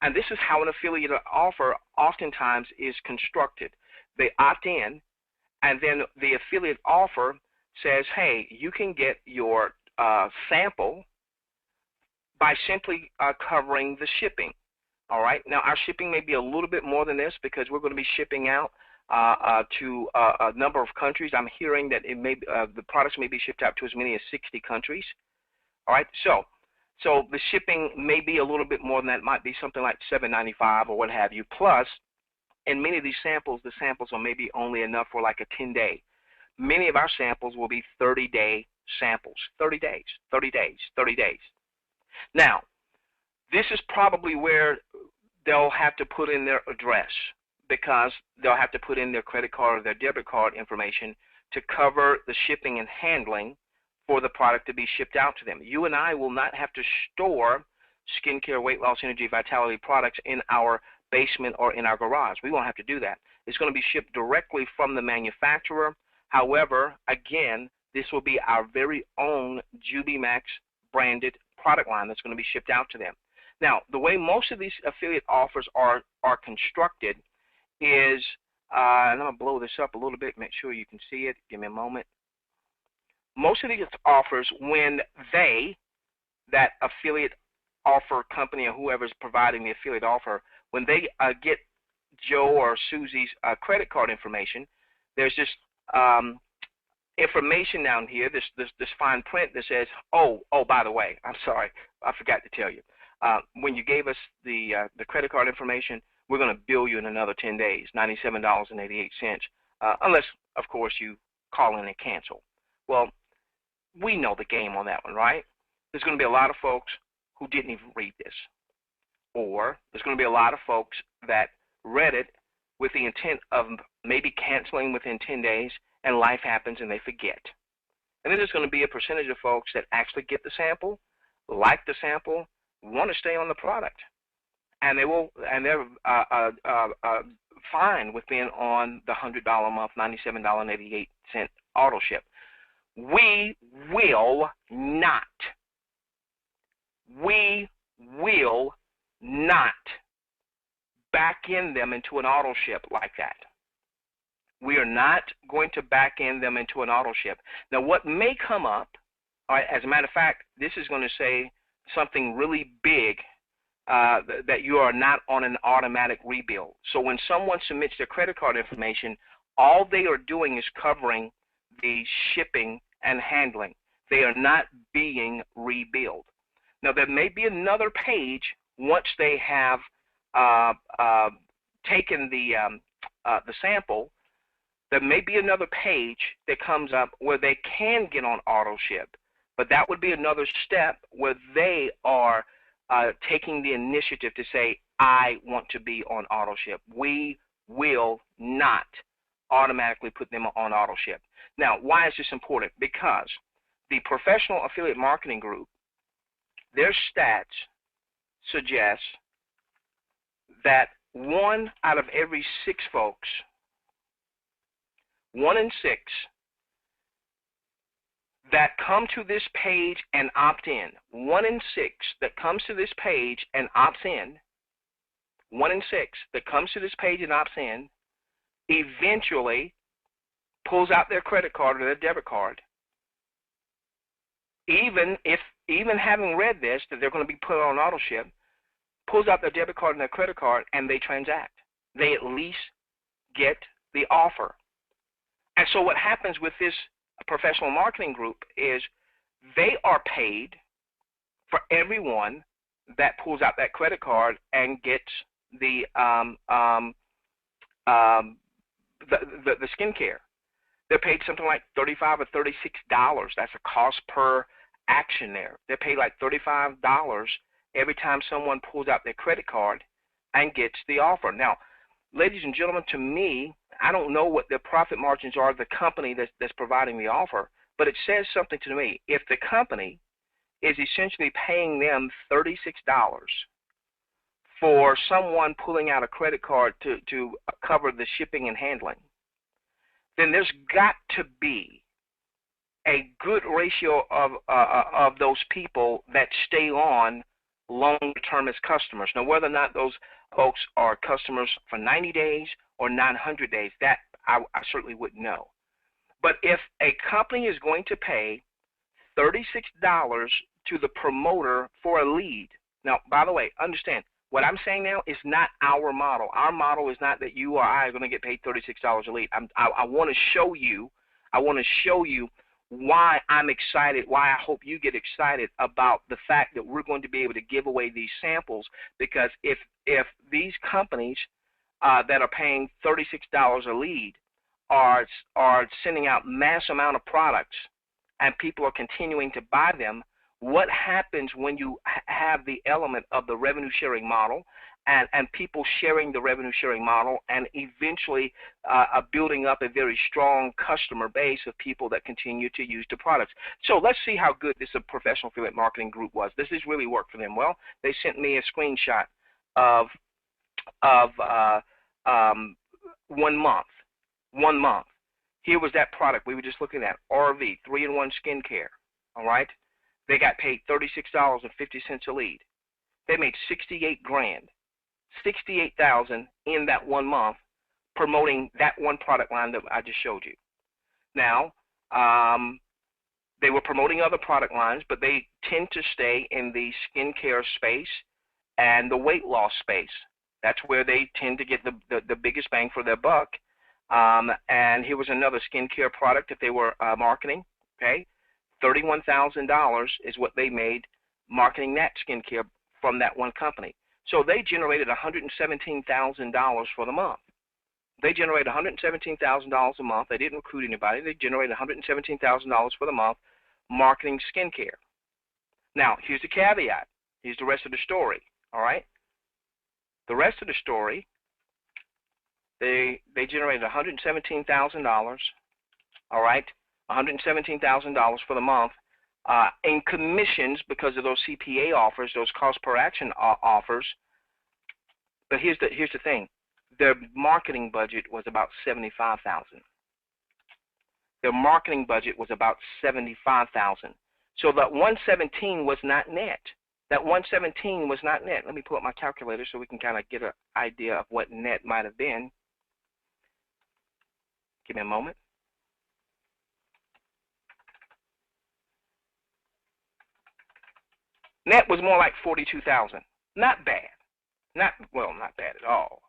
And this is how an affiliate offer oftentimes is constructed. They opt in, and then the affiliate offer says, hey, you can get your sample by simply covering the shipping. All right. Now, our shipping may be a little bit more than this because we're going to be shipping out to a number of countries. I'm hearing that it may the products may be shipped out to as many as 60 countries. All right. So the shipping may be a little bit more than that. It might be something like $7.95 or what have you. Plus, in many of these samples, the samples are maybe only enough for like a 10-day. Many of our samples will be 30-day samples. 30 days, 30 days, 30 days. Now, this is probably where they'll have to put in their address because they'll have to put in their credit card or their debit card information to cover the shipping and handling for the product to be shipped out to them. You and I will not have to store skincare, weight loss, energy, vitality products in our basement or in our garage. We won't have to do that. It's going to be shipped directly from the manufacturer. However, again, this will be our very own JubiMax branded product line that's going to be shipped out to them. Now, the way most of these affiliate offers are constructed is, and I'm going to blow this up a little bit, make sure you can see it. Give me a moment. Most of these offers, when that affiliate offer company or whoever's providing the affiliate offer, when they get Joe or Susie's credit card information, there's this information down here, this fine print that says, oh, by the way, I'm sorry, I forgot to tell you. When you gave us the credit card information, we're going to bill you in another 10 days, $97.88, unless, of course, you call in and cancel. Well, we know the game on that one, right? There's going to be a lot of folks who didn't even read this, or there's going to be a lot of folks that read it with the intent of maybe canceling within 10 days, and life happens and they forget. And then there's going to be a percentage of folks that actually get the sample, like the sample, want to stay on the product, and they're fine with being on the $100 a month, $97.88 auto ship. We will not back in them into an auto ship like that. We are not going to back in them into an auto ship. Now, what may come up, all right, as a matter of fact, this is going to say something really big, that you are not on an automatic rebill. So when someone submits their credit card information, all they are doing is covering the shipping and handling. They are not being rebilled. Now, there may be another page once they have taken the sample. There may be another page that comes up where they can get on auto ship, but that would be another step where they are taking the initiative to say, I want to be on auto ship. We will not automatically put them on auto ship. Now, why is this important? Because the Professional Affiliate Marketing Group, their stats suggest that 1 out of every 6 folks, 1 in 6, that come to this page and opt in, 1 in 6 that comes to this page and opts in, 1 in 6 that comes to this page and opts in, eventually pulls out their credit card or their debit card, even having read this, that they're going to be put on auto ship, pulls out their debit card and their credit card, and they transact. They at least get the offer. And so what happens with this professional marketing group is they are paid for everyone that pulls out that credit card and gets the skincare. They're paid something like $35 or $36. That's a cost per action there. They're paid like $35 every time someone pulls out their credit card and gets the offer. Now, ladies and gentlemen, to me, I don't know what the profit margins are of the company that's providing the offer, but it says something to me. If the company is essentially paying them $36 for someone pulling out a credit card to cover the shipping and handling, then there's got to be a good ratio of those people that stay on long term as customers. Now, whether or not those folks are customers for 90 days or 900 days, that I certainly wouldn't know. But if a company is going to pay $36 to the promoter for a lead, now, by the way, understand, what I'm saying now is not our model. Our model is not that you or I are going to get paid $36 a lead. I want to show you why I'm excited, why I hope you get excited about the fact that we're going to be able to give away these samples, because if these companies that are paying $36 a lead are sending out mass amount of products and people are continuing to buy them, what happens when you have the element of the revenue sharing model and people sharing the revenue sharing model and eventually building up a very strong customer base of people that continue to use the products? So let's see how good this Professional Affiliate Marketing Group was. Does this really work for them? Well, they sent me a screenshot of 1 month. 1 month. Here was that product we were just looking at, RV, 3-in-1 skincare, all right? They got paid $36.50 a lead. They made $68,000, $68,000 in that 1 month promoting that one product line that I just showed you. Now, they were promoting other product lines, but they tend to stay in the skincare space and the weight loss space. That's where they tend to get the biggest bang for their buck. And here was another skincare product that they were marketing, okay? $31,000 is what they made marketing that skincare from that one company. So they generated $117,000 for the month. They generated $117,000 a month. They didn't recruit anybody. They generated $117,000 for the month marketing skincare. Now, here's the caveat. Here's the rest of the story, all right? The rest of the story, they generated $117,000, all right, $117,000 for the month in commissions because of those CPA offers, those cost per action offers. But here's the thing. Their marketing budget was about $75,000. Their marketing budget was about $75,000. So that 117 was not net. That 117 was not net. Let me pull up my calculator so we can kind of get an idea of what net might have been. Give me a moment. Net was more like $42,000. Not bad. Not bad at all.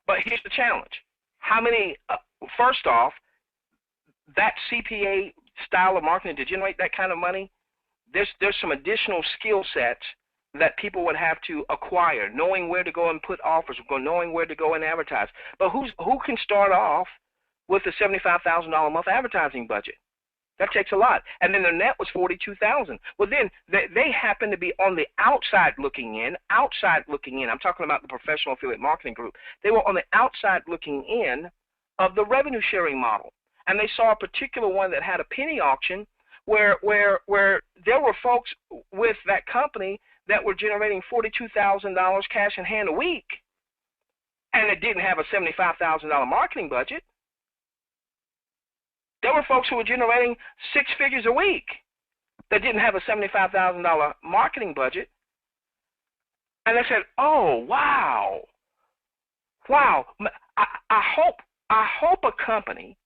But here's the challenge. How many, first off, that CPA style of marketing to generate that kind of money, there's some additional skill sets that people would have to acquire, knowing where to go and put offers, knowing where to go and advertise. But who can start off with a $75,000 a month advertising budget? That takes a lot. And then the net was $42,000. Well, then they happen to be on the outside looking in. I'm talking about the professional affiliate marketing group. They were on the outside looking in of the revenue sharing model. And they saw a particular one that had a penny auction where there were folks with that company that were generating $42,000 cash in hand a week, and it didn't have a $75,000 marketing budget. There were folks who were generating 6 figures a week that didn't have a $75,000 marketing budget. And they said, "Oh, wow. I hope a company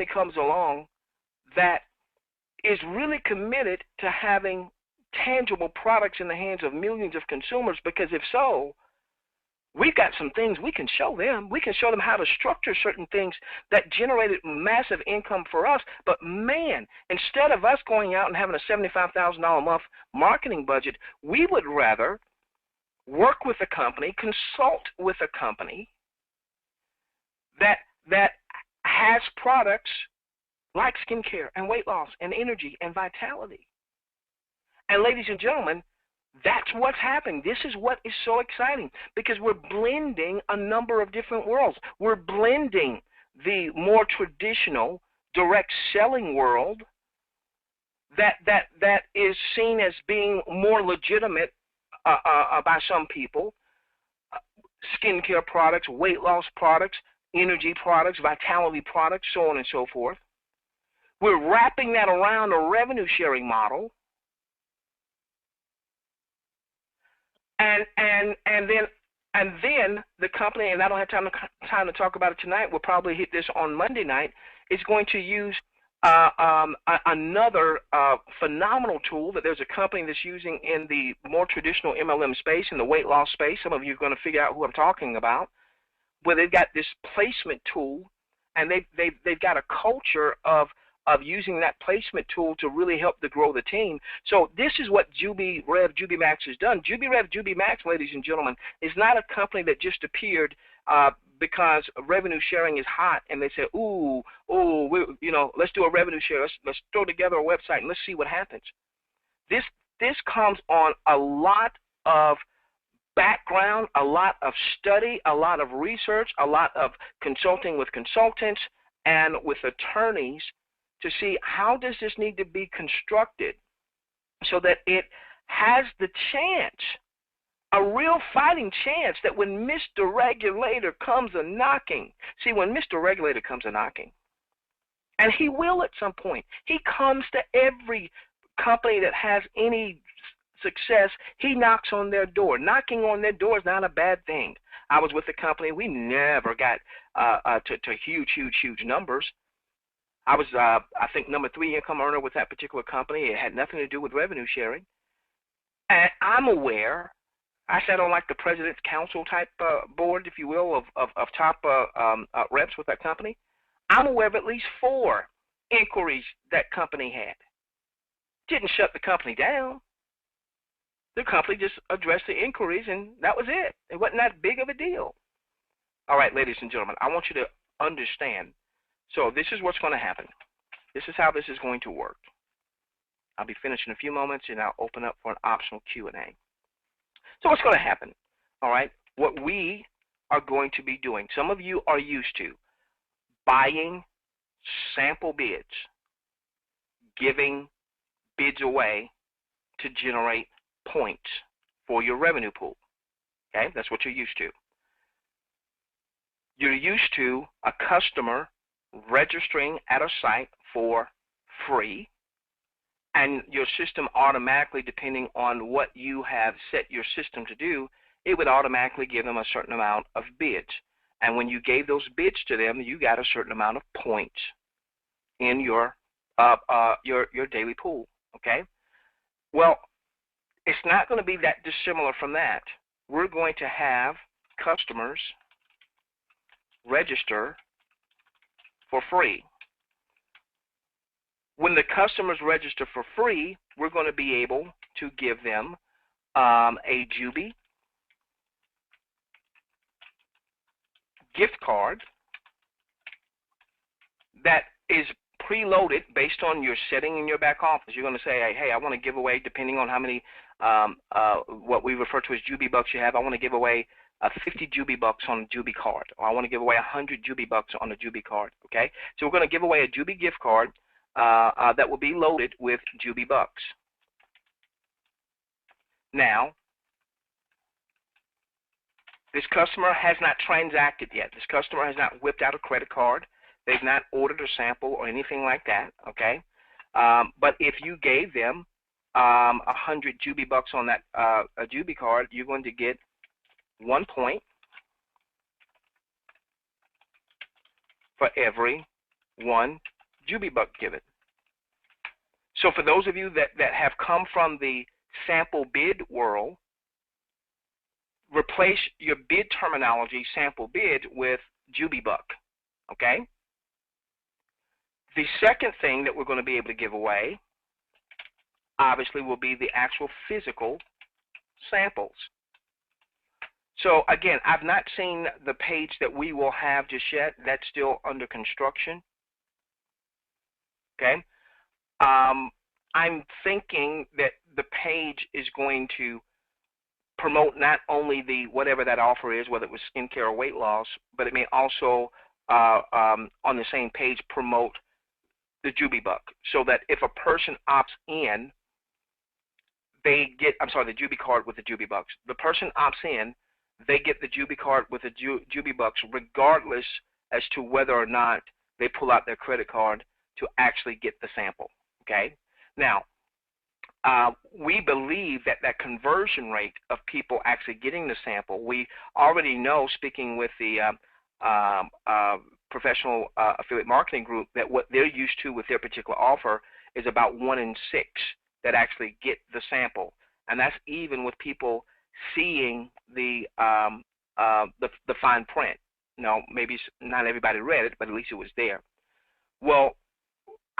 comes along that is really committed to having tangible products in the hands of millions of consumers, because if so, we've got some things we can show them. We can show them how to structure certain things that generated massive income for us. But man, instead of us going out and having a $75,000 a month marketing budget, we would rather work with a company, consult with a company that has products like skincare and weight loss and energy and vitality." And ladies and gentlemen, that's what's happening. This is what is so exciting, because we're blending a number of different worlds. We're blending the more traditional direct selling world that is seen as being more legitimate by some people, skincare products, weight loss products, energy products, vitality products, so on and so forth. We're wrapping that around a revenue sharing model. And then the company, and I don't have time to talk about it tonight, we'll probably hit this on Monday night, is going to use another phenomenal tool that there's a company that's using in the more traditional MLM space, in the weight loss space. Some of you are going to figure out who I'm talking about, where they've got this placement tool, and they've got a culture of using that placement tool to really help to grow the team. So this is what JubiRev, JubiMax has done. JubiRev, JubiMax, ladies and gentlemen, is not a company that just appeared because revenue sharing is hot, and they said, let's do a revenue share. Let's throw together a website and let's see what happens. This comes on a lot of background, a lot of study, a lot of research, a lot of consulting with consultants and with attorneys to see how does this need to be constructed so that it has the chance, a real fighting chance, that when Mr. Regulator comes a-knocking, see, when Mr. Regulator comes a-knocking, and he will at some point, he comes to every company that has any success, he knocks on their door. Knocking on their door is not a bad thing. I was with the company, we never got to huge numbers. I was, I think, number 3 income earner with that particular company. It had nothing to do with revenue sharing. And I'm aware, I sat on like the president's council type board, if you will, of top reps with that company. I'm aware of at least 4 inquiries that company had. Didn't shut the company down. The company just addressed the inquiries, and that was it. It wasn't that big of a deal. All right, ladies and gentlemen, I want you to understand. So this is what's going to happen. This is how this is going to work. I'll be finished in a few moments, and I'll open up for an optional Q&A. So what's going to happen? All right, what we are going to be doing, some of you are used to buying sample bids, giving bids away to generate points for your revenue pool. Okay, that's what you're used to. You're used to a customer registering at a site for free, and your system automatically, depending on what you have set your system to do, it would automatically give them a certain amount of bids. And when you gave those bids to them, you got a certain amount of points in your daily pool. Okay? Well, it's not going to be that dissimilar from that. We're going to have customers register for free. When the customers register for free, we're going to be able to give them a Jubi gift card that is preloaded based on your setting in your back office. You're going to say, hey, I want to give away, depending on how many, what we refer to as Jubi bucks you have, I want to give away 50 Jubi bucks on a Jubi card, or I want to give away 100 Jubi bucks on a Jubi card. Okay, so we're going to give away a Jubi gift card that will be loaded with Jubi bucks. Now, this customer has not transacted yet. This customer has not whipped out a credit card. They've not ordered a sample or anything like that. Okay, but if you gave them 100 Jubi bucks on that a Jubi card, you're going to get 1 point for every 1 Jubi buck given. So for those of you that have come from the sample bid world, replace your bid terminology, sample bid, with Jubi buck. Okay? The second thing that we're going to be able to give away, obviously, will be the actual physical samples. So again, I've not seen the page that we will have just yet. That's still under construction. Okay? I'm thinking that the page is going to promote not only the whatever that offer is, whether it was skincare or weight loss, but it may also on the same page promote the Jubi buck, so that if a person opts in, they get, the Jubi card with the Jubi bucks. The person opts in, they get the Jubi card with the Jubi bucks, regardless as to whether or not they pull out their credit card to actually get the sample. Okay. Now, we believe that that conversion rate of people actually getting the sample, we already know, speaking with the professional affiliate marketing group, that what they're used to with their particular offer is about 1 in 6 that actually get the sample, and that's even with people seeing the fine print. Now, maybe not everybody read it, but at least it was there. Well,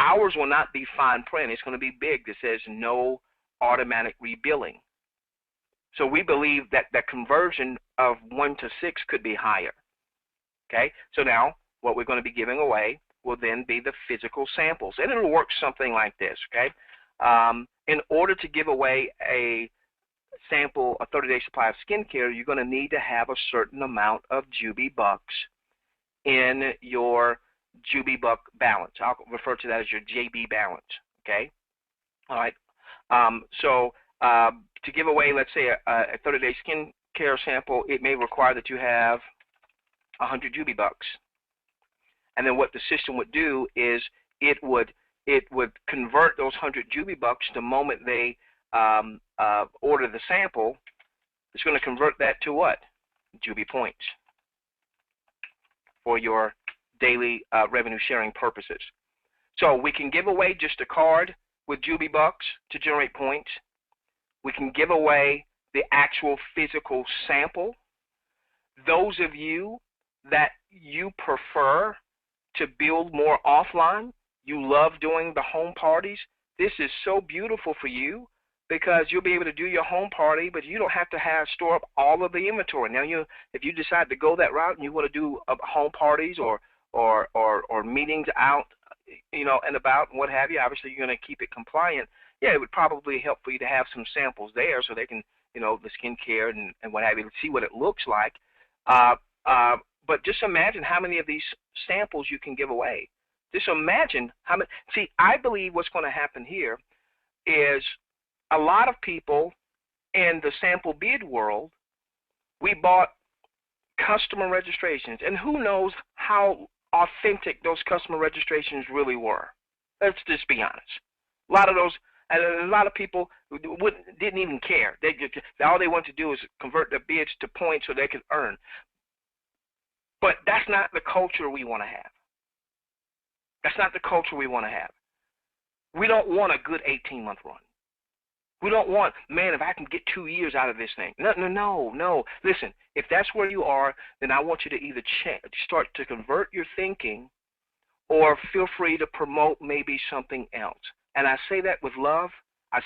ours will not be fine print. It's going to be big that says no automatic rebilling. So we believe that the conversion of 1 to 6 could be higher. Okay, so now what we're going to be giving away will then be the physical samples, and it'll work something like this. Okay, in order to give away a sample, a 30-day supply of skincare, you're going to need to have a certain amount of Jubi bucks in your Jubi buck balance. I'll refer to that as your JB balance. Okay, all right. So to give away, let's say, a 30-day skincare sample, it may require that you have 100 Jubi bucks, and then what the system would do is it would convert those 100 Jubi bucks the moment they order the sample. It's going to convert that to what? Jubi points for your daily revenue sharing purposes. So we can give away just a card with Jubi bucks to generate points. We can give away the actual physical sample. Those of you that you prefer to build more offline, you love doing the home parties, this is so beautiful for you, because you'll be able to do your home party, but you don't have to store up all of the inventory. Now, if you decide to go that route and you want to do home parties or meetings out, and about and what have you, obviously you're going to keep it compliant. Yeah, it would probably help for you to have some samples there so they can you know, the skincare and what have you, to see what it looks like. But just imagine how many of these samples you can give away. Just imagine how many. See, I believe what's going to happen here is a lot of people in the sample bid world, we bought customer registrations, and who knows how authentic those customer registrations really were. Let's just be honest. A lot of those, and a lot of people didn't even care. All they wanted to do is convert their bids to points so they could earn. But that's not the culture we want to have. That's not the culture we want to have. We don't want a good 18-month run. We don't want, man, if I can get 2 years out of this thing. No. Listen, if that's where you are, then I want you to either start to convert your thinking or feel free to promote maybe something else. And I say that with love. I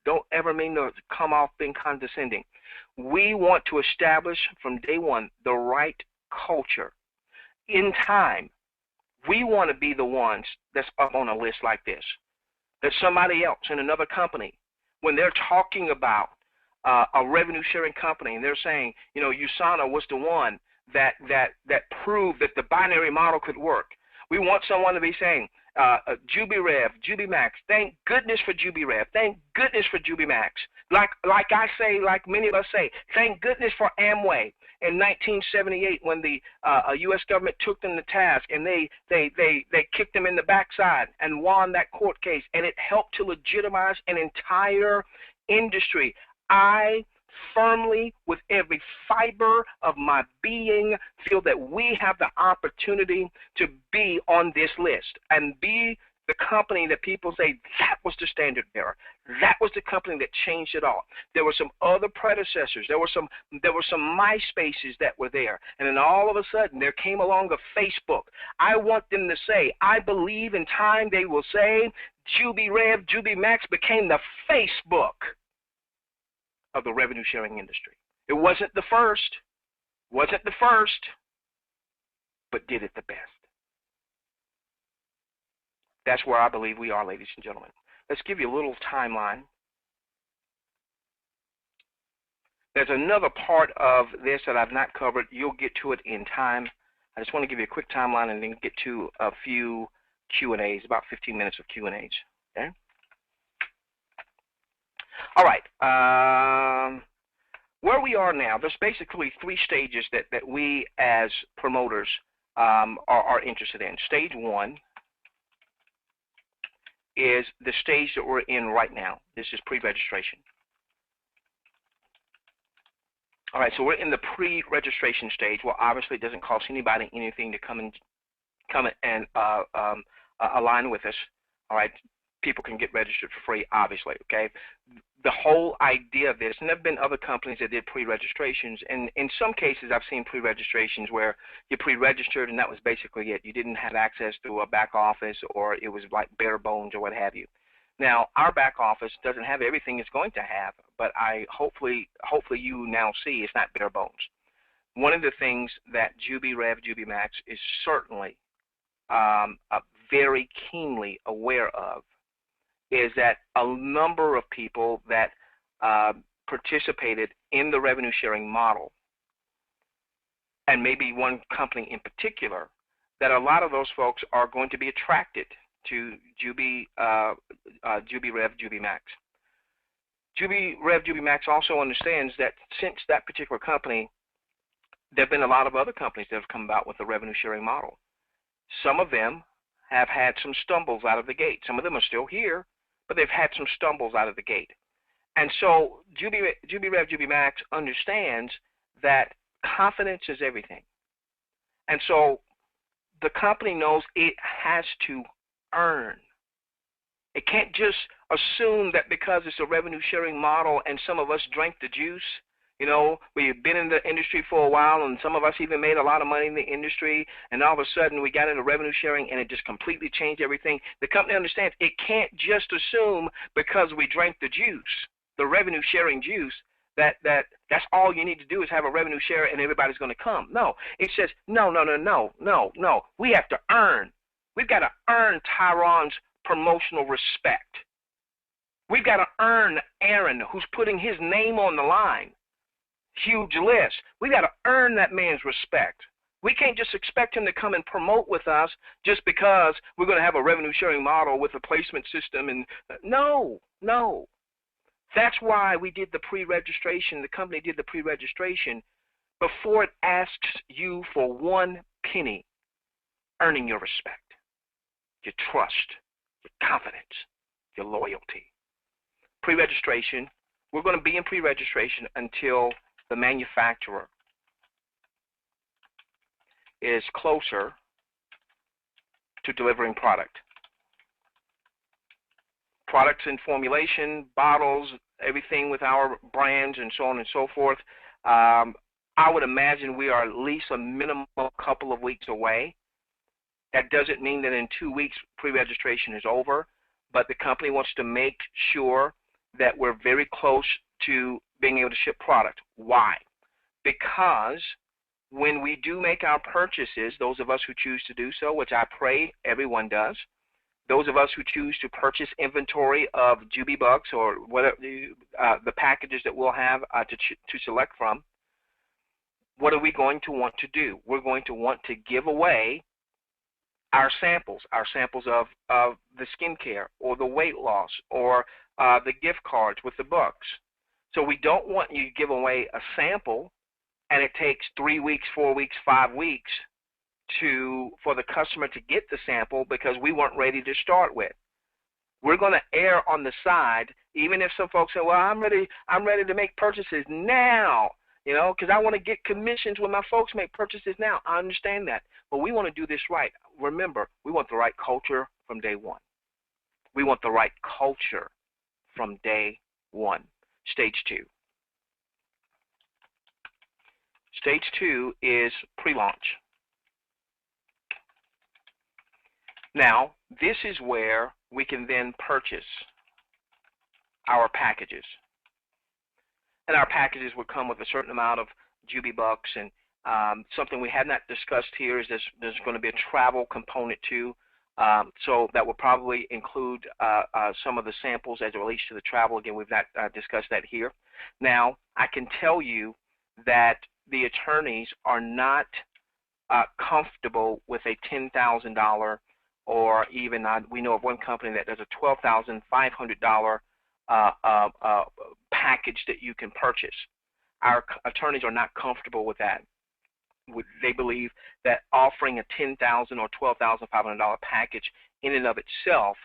don't ever mean to come off being condescending. We want to establish from day one the right culture. In time, we want to be the ones that's up on a list like this. That somebody else in another company, when they're talking about a revenue sharing company and they're saying, you know, USANA was the one that proved that the binary model could work. We want someone to be saying, JubiRev, JubiMax, thank goodness for JubiRev, thank goodness for JubiMax. Like I say, like many of us say, thank goodness for Amway in 1978 when the U.S. government took them to task and they kicked them in the backside and won that court case, and it helped to legitimize an entire industry. I firmly, with every fiber of my being, feel that we have the opportunity to be on this list and be the company that people say, that was the standard bearer. That was the company that changed it all. There were some other predecessors. There were some MySpaces that were there. And then all of a sudden, there came along a Facebook. I want them to say, I believe in time they will say, JubiRev, JubiMax became the Facebook of the revenue sharing industry. It wasn't the first, but did it the best. That's where I believe we are, ladies and gentlemen. Let's give you a little timeline. There's another part of this that I've not covered. You'll get to it in time. I just want to give you a quick timeline and then get to a few Q&As, about 15 minutes of Q&As. Okay? All right. Where we are now, there's basically 3 stages that we as promoters are interested in. Stage 1 is the stage that we're in right now. This is pre-registration. All right, so we're in the pre-registration stage. Well, obviously, it doesn't cost anybody anything to come and align with us. All right, people can get registered for free, obviously. Okay, the whole idea of this, and there have been other companies that did pre-registrations, and in some cases, I've seen pre-registrations where you pre-registered and that was basically it. You didn't have access to a back office, or it was like bare bones or what have you. Now, our back office doesn't have everything it's going to have, but hopefully you now see it's not bare bones. One of the things that JubiRev, JubiMax is certainly very keenly aware of is that a number of people that participated in the revenue sharing model, and maybe one company in particular, that a lot of those folks are going to be attracted to JubiRev, JubiMax. JubiRev, JubiMax also understands that since that particular company, there have been a lot of other companies that have come about with the revenue sharing model. Some of them have had some stumbles out of the gate. Some of them are still here, but they've had some stumbles out of the gate. And so JubiRev, JubiMax understands that confidence is everything. And so the company knows it has to earn. It can't just assume that because it's a revenue sharing model and some of us drank the juice. You know, we've been in the industry for a while, and some of us even made a lot of money in the industry, and all of a sudden we got into revenue sharing and it just completely changed everything. The company understands it can't just assume because we drank the juice, the revenue sharing juice, that's all you need to do is have a revenue share and everybody's going to come. No, it says no. We have to earn. We've got to earn Tyron's promotional respect. We've got to earn Aaron, who's putting his name on the line. Huge list. We got to earn that man's respect. We can't just expect him to come and promote with us just because we're going to have a revenue sharing model with a placement system. And no. That's why we did the pre-registration. The company did the pre-registration before it asks you for 1 penny, earning your respect, your trust, your confidence, your loyalty. Pre-registration, we're going to be in pre-registration until the manufacturer is closer to delivering product. Products and formulation, bottles, everything with our brands and so on and so forth. I would imagine we are at least a minimum couple of weeks away. That doesn't mean that in 2 weeks pre-registration is over, but the company wants to make sure that we're very close to being able to ship product. Why? Because when we do make our purchases, those of us who choose to do so, which I pray everyone does, those of us who choose to purchase inventory of JubiBucks or whatever the packages that we'll have to select from, what are we going to want to do? We're going to want to give away our samples of the skincare or the weight loss or the gift cards with the books. So we don't want you to give away a sample and it takes 3 weeks, 4 weeks, 5 weeks for the customer to get the sample because we weren't ready to start with. We're going to err on the side, even if some folks say, well, I'm ready to make purchases now, you know, because I want to get commissions when my folks make purchases now. I understand that. But we want to do this right. Remember, we want the right culture from day one. We want the right culture from day one. Stage 2. Stage 2 is pre-launch. Now, this is where we can then purchase our packages. And our packages would come with a certain amount of JubiBucks, and something we have not discussed here is there's going to be a travel component too. So that will probably include some of the samples as it relates to the travel. Again, we've not discussed that here. Now, I can tell you that the attorneys are not comfortable with a $10,000 or even we know of one company that does a $12,500 package that you can purchase. Our attorneys are not comfortable with that. They believe that offering a $10,000 or $12,500 package in and of itself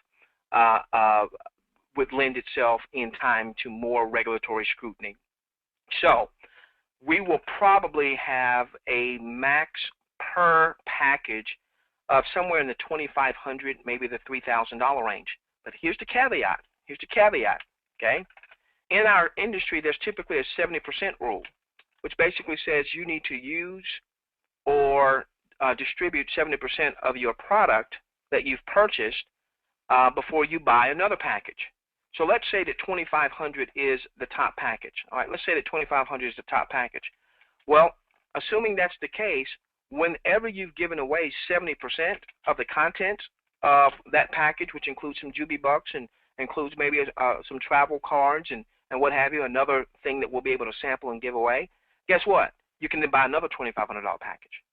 would lend itself in time to more regulatory scrutiny. So we will probably have a max per package of somewhere in the $2,500, maybe the $3,000 range. But here's the caveat. Okay? In our industry, there's typically a 70% rule, which basically says you need to use or distribute 70% of your product that you've purchased before you buy another package. So let's say that $2,500 is the top package. All right, let's say that $2,500 is the top package. Well, assuming that's the case, whenever you've given away 70% of the content of that package, which includes some JubiBucks and includes maybe some travel cards and what have you, another thing that we'll be able to sample and give away, guess what? You can then buy another $2,500 package.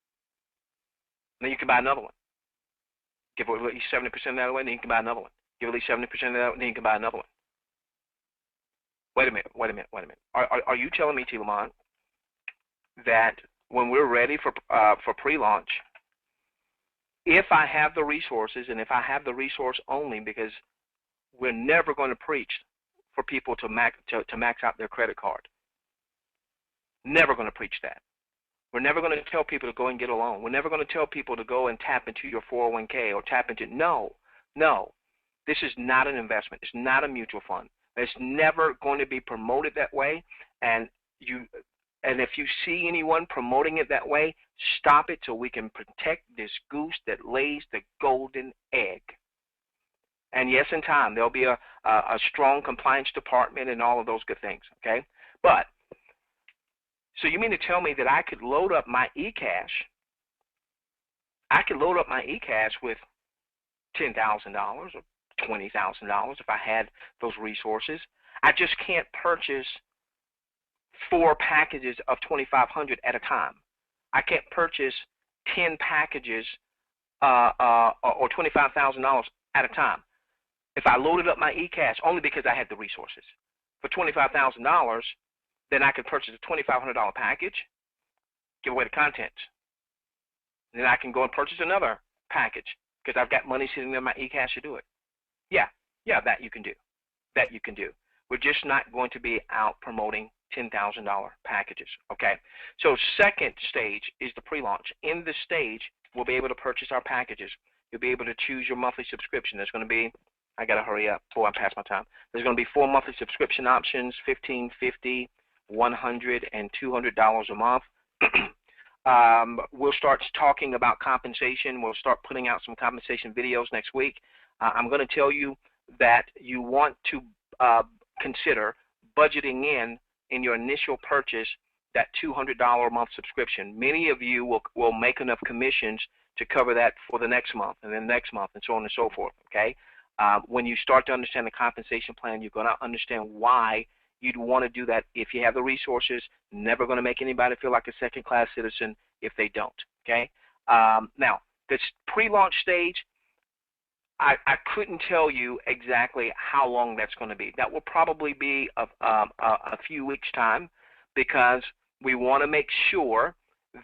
Then you can buy another one. Give at least 70% of that away, then you can buy another one. Give at least 70% of that, then you can buy another one. Wait a minute. Are you telling me, T. Lamont, that when we're ready for pre-launch, if I have the resources, and if I have the resource only, because we're never going to preach for people to max out their credit card. Never going to preach that. We're never going to tell people to go and get a loan. We're never going to tell people to go and tap into your 401k or tap into, no. This is not an investment. It's not a mutual fund. It's never going to be promoted that way. And if you see anyone promoting it that way, stop it so we can protect this goose that lays the golden egg. And yes, in time, there'll be a strong compliance department and all of those good things, okay? But, so you mean to tell me that I could load up my eCash, with $10,000 or $20,000 if I had those resources. I just can't purchase 4 packages of 2,500 at a time. I can't purchase 10 packages or $25,000 at a time. If I loaded up my eCash only because I had the resources for $25,000, then I could purchase a $2,500 package, give away the contents. Then I can go and purchase another package because I've got money sitting in my eCash to do it. Yeah, that you can do. That you can do. We're just not going to be out promoting $10,000 packages, okay? So second stage is the pre-launch. In this stage, we'll be able to purchase our packages. You'll be able to choose your monthly subscription. There's going to be, I got to hurry up before I pass my time. There's going to be 4 monthly subscription options, $15, $50, $100, and $200 a month. We'll start talking about compensation. We'll start putting out some compensation videos next week. I'm going to tell you that you want to consider budgeting in your initial purchase that $200 a month subscription. Many of you will make enough commissions to cover that for the next month and then next month and so on and so forth, okay? When you start to understand the compensation plan, you're going to understand why you'd want to do that if you have the resources. Never going to make anybody feel like a second-class citizen if they don't, okay? Now, this pre-launch stage, I couldn't tell you exactly how long that's going to be. That will probably be a few weeks' time because we want to make sure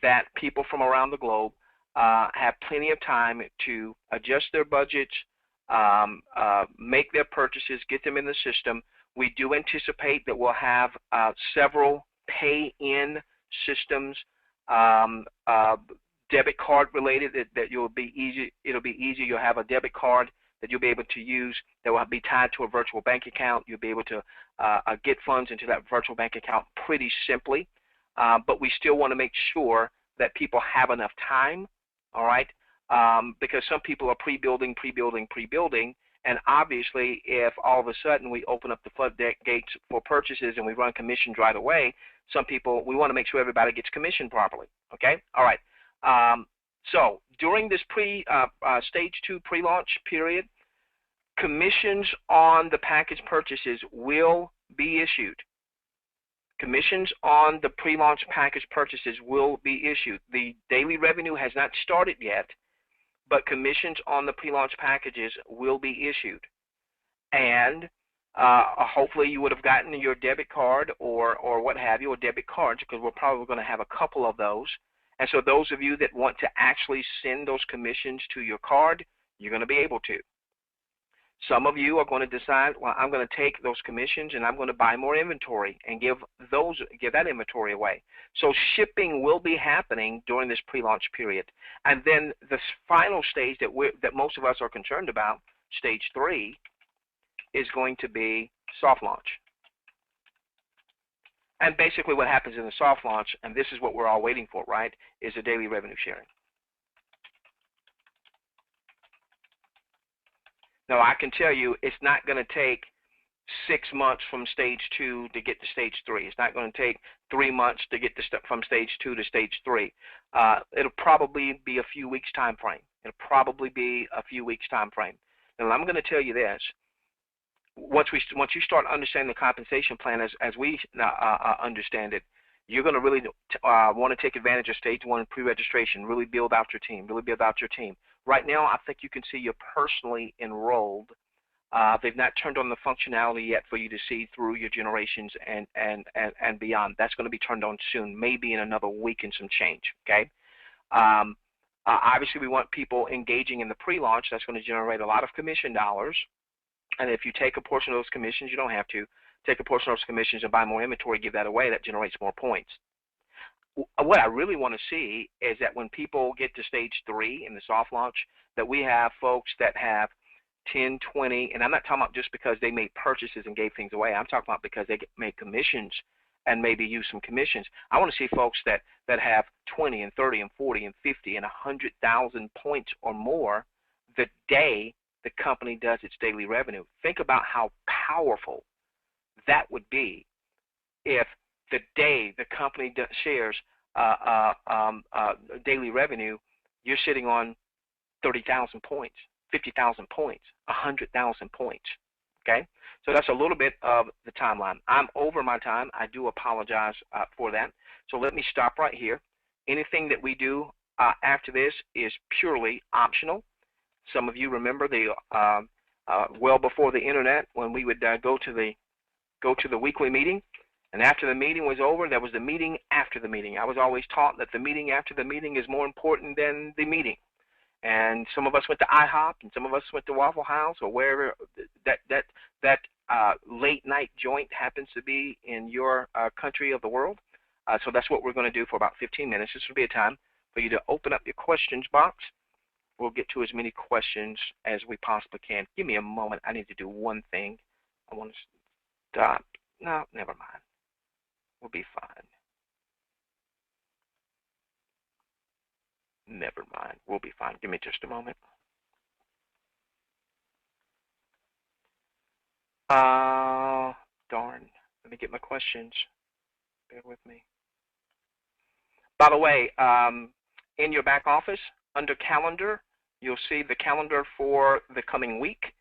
that people from around the globe have plenty of time to adjust their budgets, make their purchases, get them in the system. We do anticipate that we'll have several pay-in systems, debit card related that it'll be easy. You'll have a debit card that you'll be able to use that will be tied to a virtual bank account. You'll be able to get funds into that virtual bank account pretty simply. But we still want to make sure that people have enough time, all right? Because some people are pre-building, and obviously if all of a sudden we open up the floodgates for purchases and we run commissions right away, some people, we want to make sure everybody gets commissioned properly, okay? All right. So during this stage 2 pre-launch period, commissions on the package purchases will be issued. Commissions on the pre-launch package purchases will be issued. The daily revenue has not started yet, but commissions on the pre-launch packages will be issued. And hopefully you would have gotten your debit card or what have you, or debit cards, because we're probably going to have a couple of those. And so those of you that want to actually send those commissions to your card, you're going to be able to. Some of you are going to decide, well, I'm going to take those commissions and I'm going to buy more inventory and give that inventory away. So shipping will be happening during this pre-launch period. And then the final stage that most of us are concerned about, stage 3, is going to be soft launch. And basically what happens in the soft launch, and this is what we're all waiting for, right, is the daily revenue sharing. Now, I can tell you it's not going to take 6 months from stage 2 to get to stage 3. It's not going to take 3 months to get from stage 2 to stage 3. It'll probably be a few weeks time frame. It'll probably be a few weeks time frame. Now, I'm going to tell you this. Once you start understanding the compensation plan as we understand it, you're going to really want to take advantage of stage 1 pre-registration, really build out your team, Right now, I think you can see you're personally enrolled. They've not turned on the functionality yet for you to see through your generations and beyond. That's going to be turned on soon, maybe in another week and some change, okay? Obviously, we want people engaging in the pre-launch. That's going to generate a lot of commission dollars. And if you take a portion of those commissions, you don't have to. Take a portion of those commissions and buy more inventory, give that away, that generates more points. What I really want to see is that when people get to stage 3 in the soft launch, that we have folks that have 10, 20, and I'm not talking about just because they made purchases and gave things away. I'm talking about because they made commissions and maybe use some commissions. I want to see folks that have 20 and 30 and 40 and 50 and 100,000 points or more the day the company does its daily revenue. Think about how powerful that would be if the day the company shares daily revenue, you're sitting on 30,000 points. 50,000 points, 100,000 points. Okay, so that's a little bit of the timeline. I'm over my time. I do apologize for that. So let me stop right here. Anything that we do after this is purely optional. Some of you remember the well before the internet when we would go to the weekly meeting, and after the meeting was over, there was the meeting after the meeting. I was always taught that the meeting after the meeting is more important than the meeting. And some of us went to IHOP, and some of us went to Waffle House, or wherever that late night joint happens to be in your country of the world. So that's what we're going to do for about 15 minutes. This will be a time for you to open up your questions box. We'll get to as many questions as we possibly can. Give me a moment. I need to do one thing. I want to stop. No, never mind. We'll be fine. Never mind. We'll be fine. Give me just a moment. Darn. Let me get my questions. Bear with me. By the way, in your back office, under calendar, you'll see the calendar for the coming week.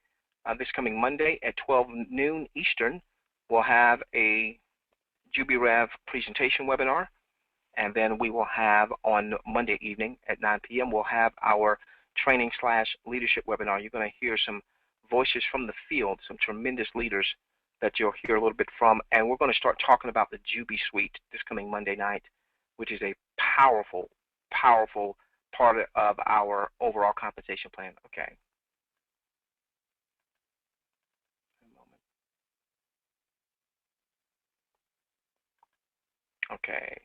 This coming Monday at 12 noon Eastern, we'll have a JubiRev presentation webinar. And then we will have on Monday evening at 9 p.m., we'll have our training/leadership webinar. You're going to hear some voices from the field, some tremendous leaders that you'll hear a little bit from. And we're going to start talking about the Jubi suite this coming Monday night, which is a powerful, powerful part of our overall compensation plan. Okay. Okay.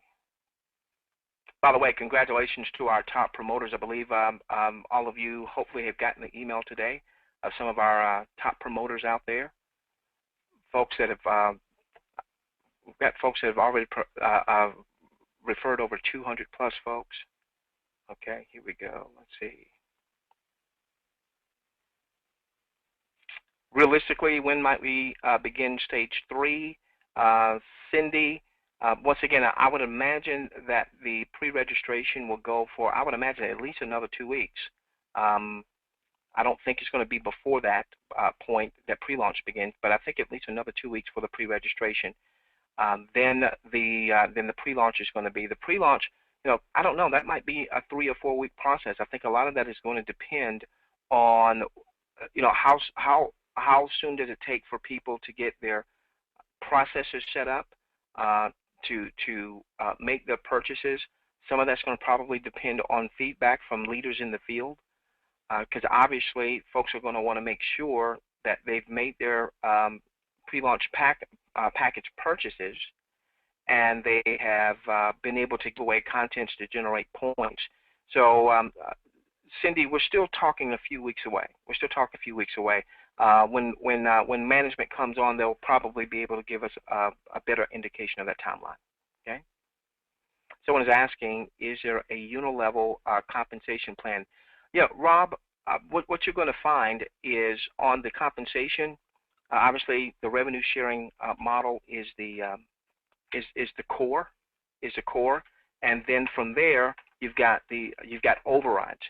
By the way, congratulations to our top promoters. I believe all of you hopefully have gotten the email today of some of our top promoters out there. Folks that have we've got folks that have already referred over 200 plus folks. Okay, here we go. Let's see. Realistically, when might we begin stage 3? Cindy. Once again, I would imagine that the pre-registration will go for, I would imagine, at least another 2 weeks. I don't think it's going to be before that point that pre-launch begins, but I think at least another 2 weeks for the pre-registration. Then the pre-launch is going to be. The pre-launch, you know, I don't know, that might be a 3 or 4 week process. I think a lot of that is going to depend on, you know, how soon does it take for people to get their processors set up, to make their purchases. Some of that's going to probably depend on feedback from leaders in the field, because obviously folks are going to want to make sure that they've made their pre-launch package purchases and they have been able to give away contents to generate points. So Cindy, we're still talking a few weeks away. We're still talking a few weeks away. When management comes on, they'll probably be able to give us a better indication of that timeline. Okay. Someone is asking, is there a unilevel compensation plan? Yeah, Rob. What you're going to find is on the compensation. Obviously, the revenue sharing model is the core, and then from there you've got overrides.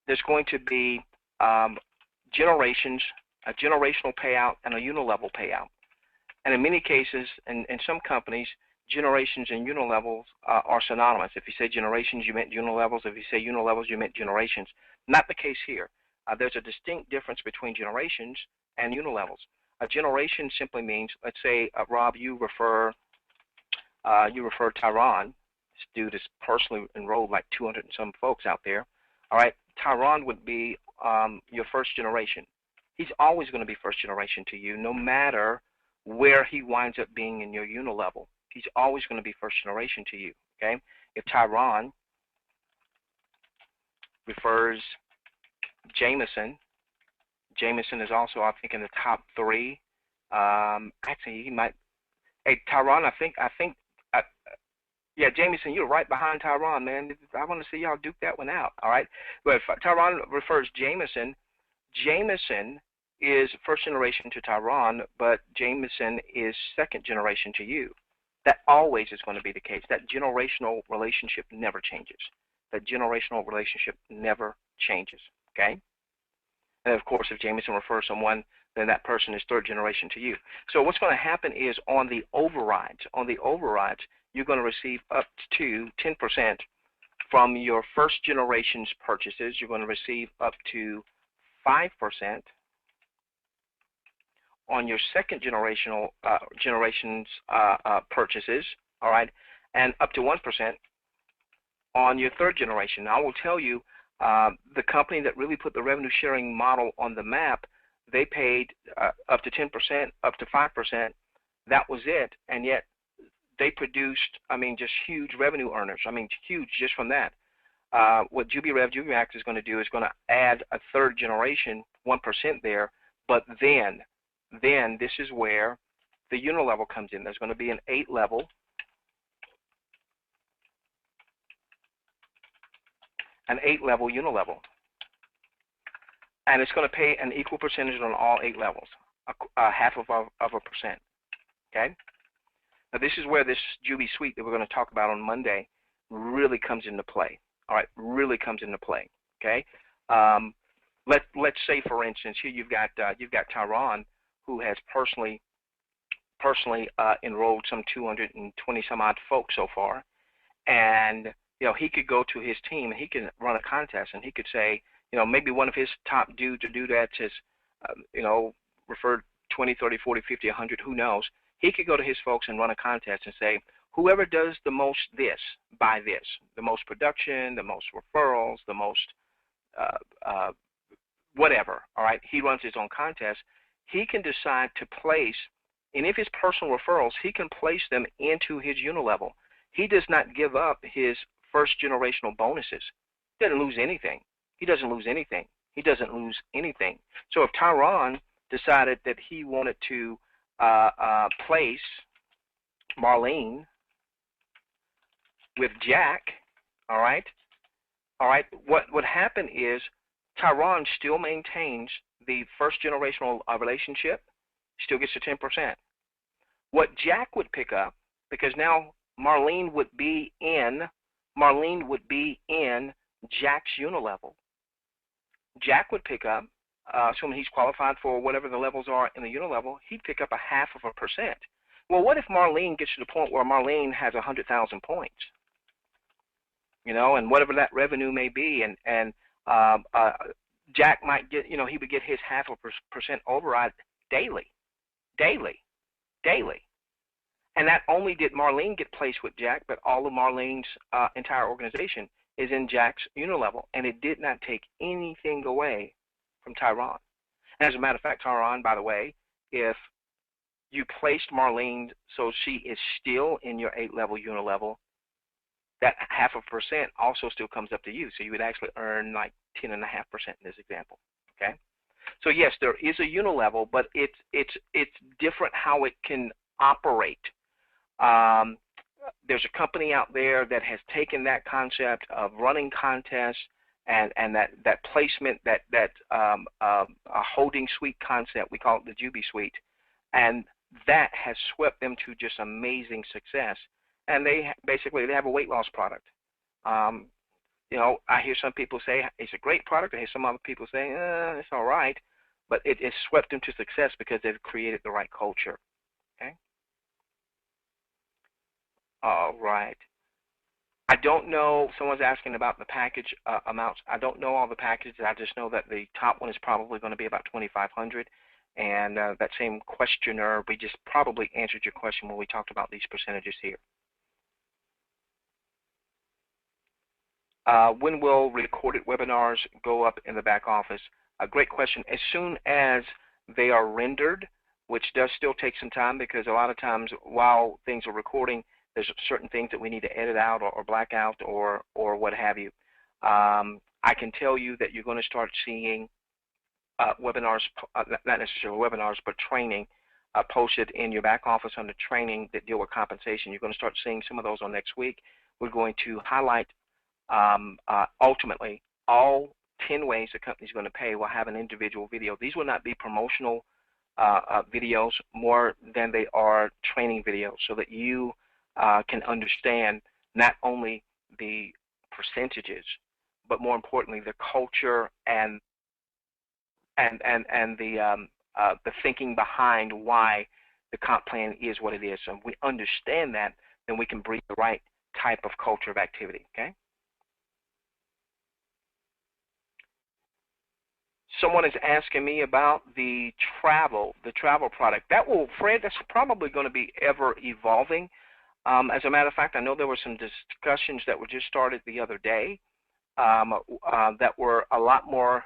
There's going to be generations, a generational payout, and a unilevel payout. And in many cases, in some companies, generations and unilevels are synonymous. If you say generations, you meant unilevels. If you say unilevels, you meant generations. Not the case here. There's a distinct difference between generations and unilevels. A generation simply means, let's say, Rob, you refer Tyron. This dude is personally enrolled like 200 and some folks out there. All right, Tyron would be your first generation. He's always going to be first generation to you, no matter where he winds up being in your unilevel. He's always going to be first generation to you. Okay, if Tyron refers Jameson is also, I think, in the top 3. Actually, he might. Hey, Tyron, I think. Yeah, Jameson, you're right behind Tyron, man. I want to see y'all duke that one out, all right? But if Tyron refers Jameson is first generation to Tyron, but Jameson is second generation to you. That always is going to be the case. That generational relationship never changes. that generational relationship never changes, okay? And of course, if Jameson refers someone, then that person is third generation to you. So what's going to happen is on the overrides, you're going to receive up to 10% from your first generation's purchases. You're going to receive up to 5% on your second generation's purchases, all right, and up to 1% on your third generation. Now, I will tell you, the company that really put the revenue sharing model on the map, they paid up to 10%, up to 5%. That was it, and yet they produced, I mean, just huge revenue earners. I mean, huge just from that. What JubiRev, JubiMax is going to do is going to add a third generation, 1% there, but then this is where the unilevel comes in. There's going to be an 8-level, unilevel, and it's going to pay an equal percentage on all 8 levels, half of a percent. Okay. Now this is where this Jubi suite that we're going to talk about on Monday really comes into play. All right, really comes into play. Okay. Let's say, for instance, here you've got Harun, who has personally enrolled some 220 some odd folks so far, and he could go to his team and he can run a contest, and he could say, maybe one of his top dudes or dudettes has, referred 20, 30, 40, 50, 100, who knows. He could go to his folks and run a contest and say, whoever does the most this, buy this, the most production, the most referrals, the most whatever, all right? He runs his own contest. He can decide to place any of his personal referrals, he can place them into his unilevel. He does not give up his first generational bonuses. He doesn't lose anything. He doesn't lose anything. He doesn't lose anything. So if Harun decided that he wanted to place Marlene with Jack, all right, what would happen is Harun still maintains the first generational relationship, still gets to 10%. What Jack would pick up, because now Marlene would be in Jack's unilevel. Jack would pick up, assuming he's qualified for whatever the levels are in the unilevel, he'd pick up 0.5%. Well, what if Marlene gets to the point where Marlene has 100,000 points? And whatever that revenue may be, and Jack might get, he would get his 0.5% override daily. And not only did Marlene get placed with Jack, but all of Marlene's entire organization is in Jack's unilevel, and it did not take anything away from Harun. And as a matter of fact, Harun, by the way, if you placed Marlene so she is still in your 8-level unilevel, that 0.5% also still comes up to you. So you would actually earn like 10.5% in this example. Okay. So yes, there is a unilevel, but it's different how it can operate. There's a company out there that has taken that concept of running contests and that placement, that holding suite concept, we call it the Jubi suite, and that has swept them to just amazing success. And they have a weight loss product. I hear some people say it's a great product. I hear some other people say it's all right, but it swept them to success because they've created the right culture. Okay. All right. I don't know. Someone's asking about the package amounts. I don't know all the packages. I just know that the top one is probably going to be about $2,500. And that same questioner, we just probably answered your question when we talked about these percentages here. When will recorded webinars go up in the back office? A great question. As soon as they are rendered, which does still take some time because a lot of times while things are recording, there's certain things that we need to edit out or black out or what have you. I can tell you that you're going to start seeing webinars, not necessarily webinars, but training posted in your back office under training that deal with compensation. You're going to start seeing some of those on next week. We're going to highlight ultimately all 10 ways the company is going to pay will have an individual video. These will not be promotional videos more than they are training videos so that you can understand not only the percentages, but more importantly, the culture and the thinking behind why the comp plan is what it is. So if we understand that, then we can breed the right type of culture of activity. Okay. Someone is asking me about the travel product. That will, Fred, that's probably going to be ever evolving. As a matter of fact, I know there were some discussions that were just started the other day that were a lot more,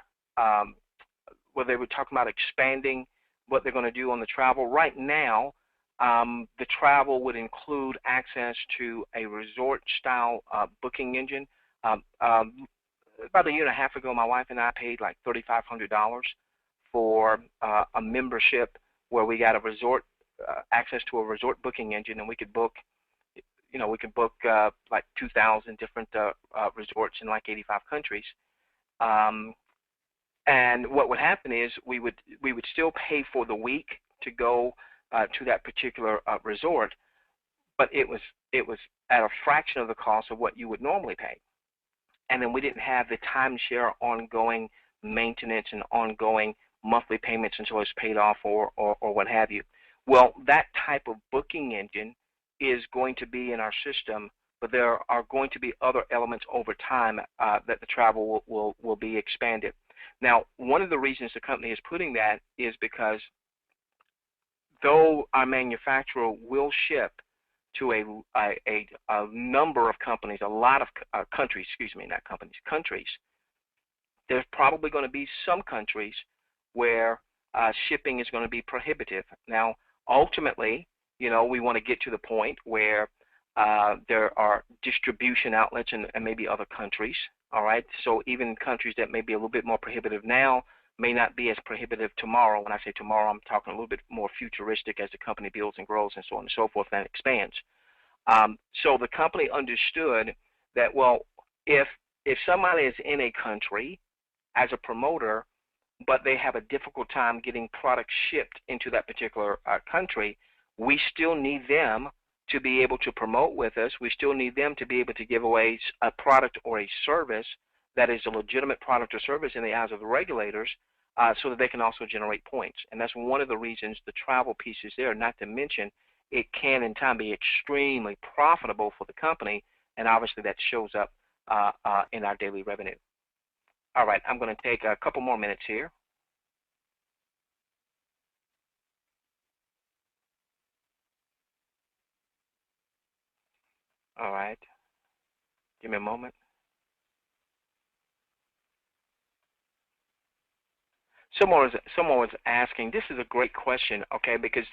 where they were talking about expanding what they're going to do on the travel. Right now, the travel would include access to a resort-style booking engine. About a year and a half ago, my wife and I paid like $3,500 for a membership where we got a resort access to a resort booking engine, and we could book, like 2,000 different resorts in like 85 countries. And what would happen is we would still pay for the week to go to that particular resort, but it was at a fraction of the cost of what you would normally pay. And then we didn't have the timeshare ongoing maintenance and ongoing monthly payments until it's paid off or what have you. Well, that type of booking engine is going to be in our system, but there are going to be other elements over time that the travel will be expanded. Now, one of the reasons the company is putting that is because though our manufacturer will ship to a number of companies, a lot of countries, excuse me, not companies, countries, there's probably going to be some countries where shipping is going to be prohibitive. Now, ultimately, we want to get to the point where there are distribution outlets in maybe other countries, all right? So even countries that may be a little bit more prohibitive now may not be as prohibitive tomorrow. When I say tomorrow, I'm talking a little bit more futuristic as the company builds and grows and so on and so forth and expands. So the company understood that, well, if somebody is in a country as a promoter, but they have a difficult time getting products shipped into that particular country, we still need them to be able to promote with us. We still need them to be able to give away a product or a service that is a legitimate product or service in the eyes of the regulators, so that they can also generate points. And that's one of the reasons the travel piece is there, not to mention it can in time be extremely profitable for the company, and obviously that shows up in our daily revenue. All right, I'm going to take a couple more minutes here. All right, give me a moment. Someone was asking, this is a great question, okay, because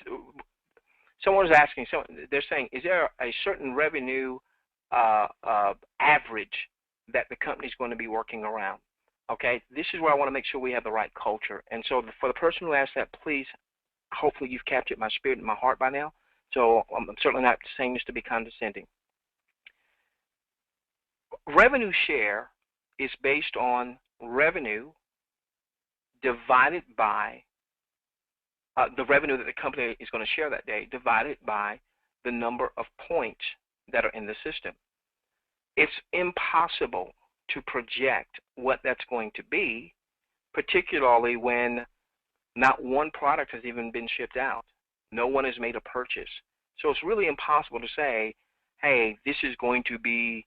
someone was asking, they're saying, is there a certain revenue average that the company is going to be working around? Okay, this is where I want to make sure we have the right culture. And so for the person who asked that, please, hopefully you've captured my spirit and my heart by now. So I'm certainly not saying this to be condescending. Revenue share is based on revenue divided by the revenue that the company is going to share that day, divided by the number of points that are in the system. It's impossible to project what that's going to be, particularly when not one product has even been shipped out. No one has made a purchase. So it's really impossible to say, hey, this is going to be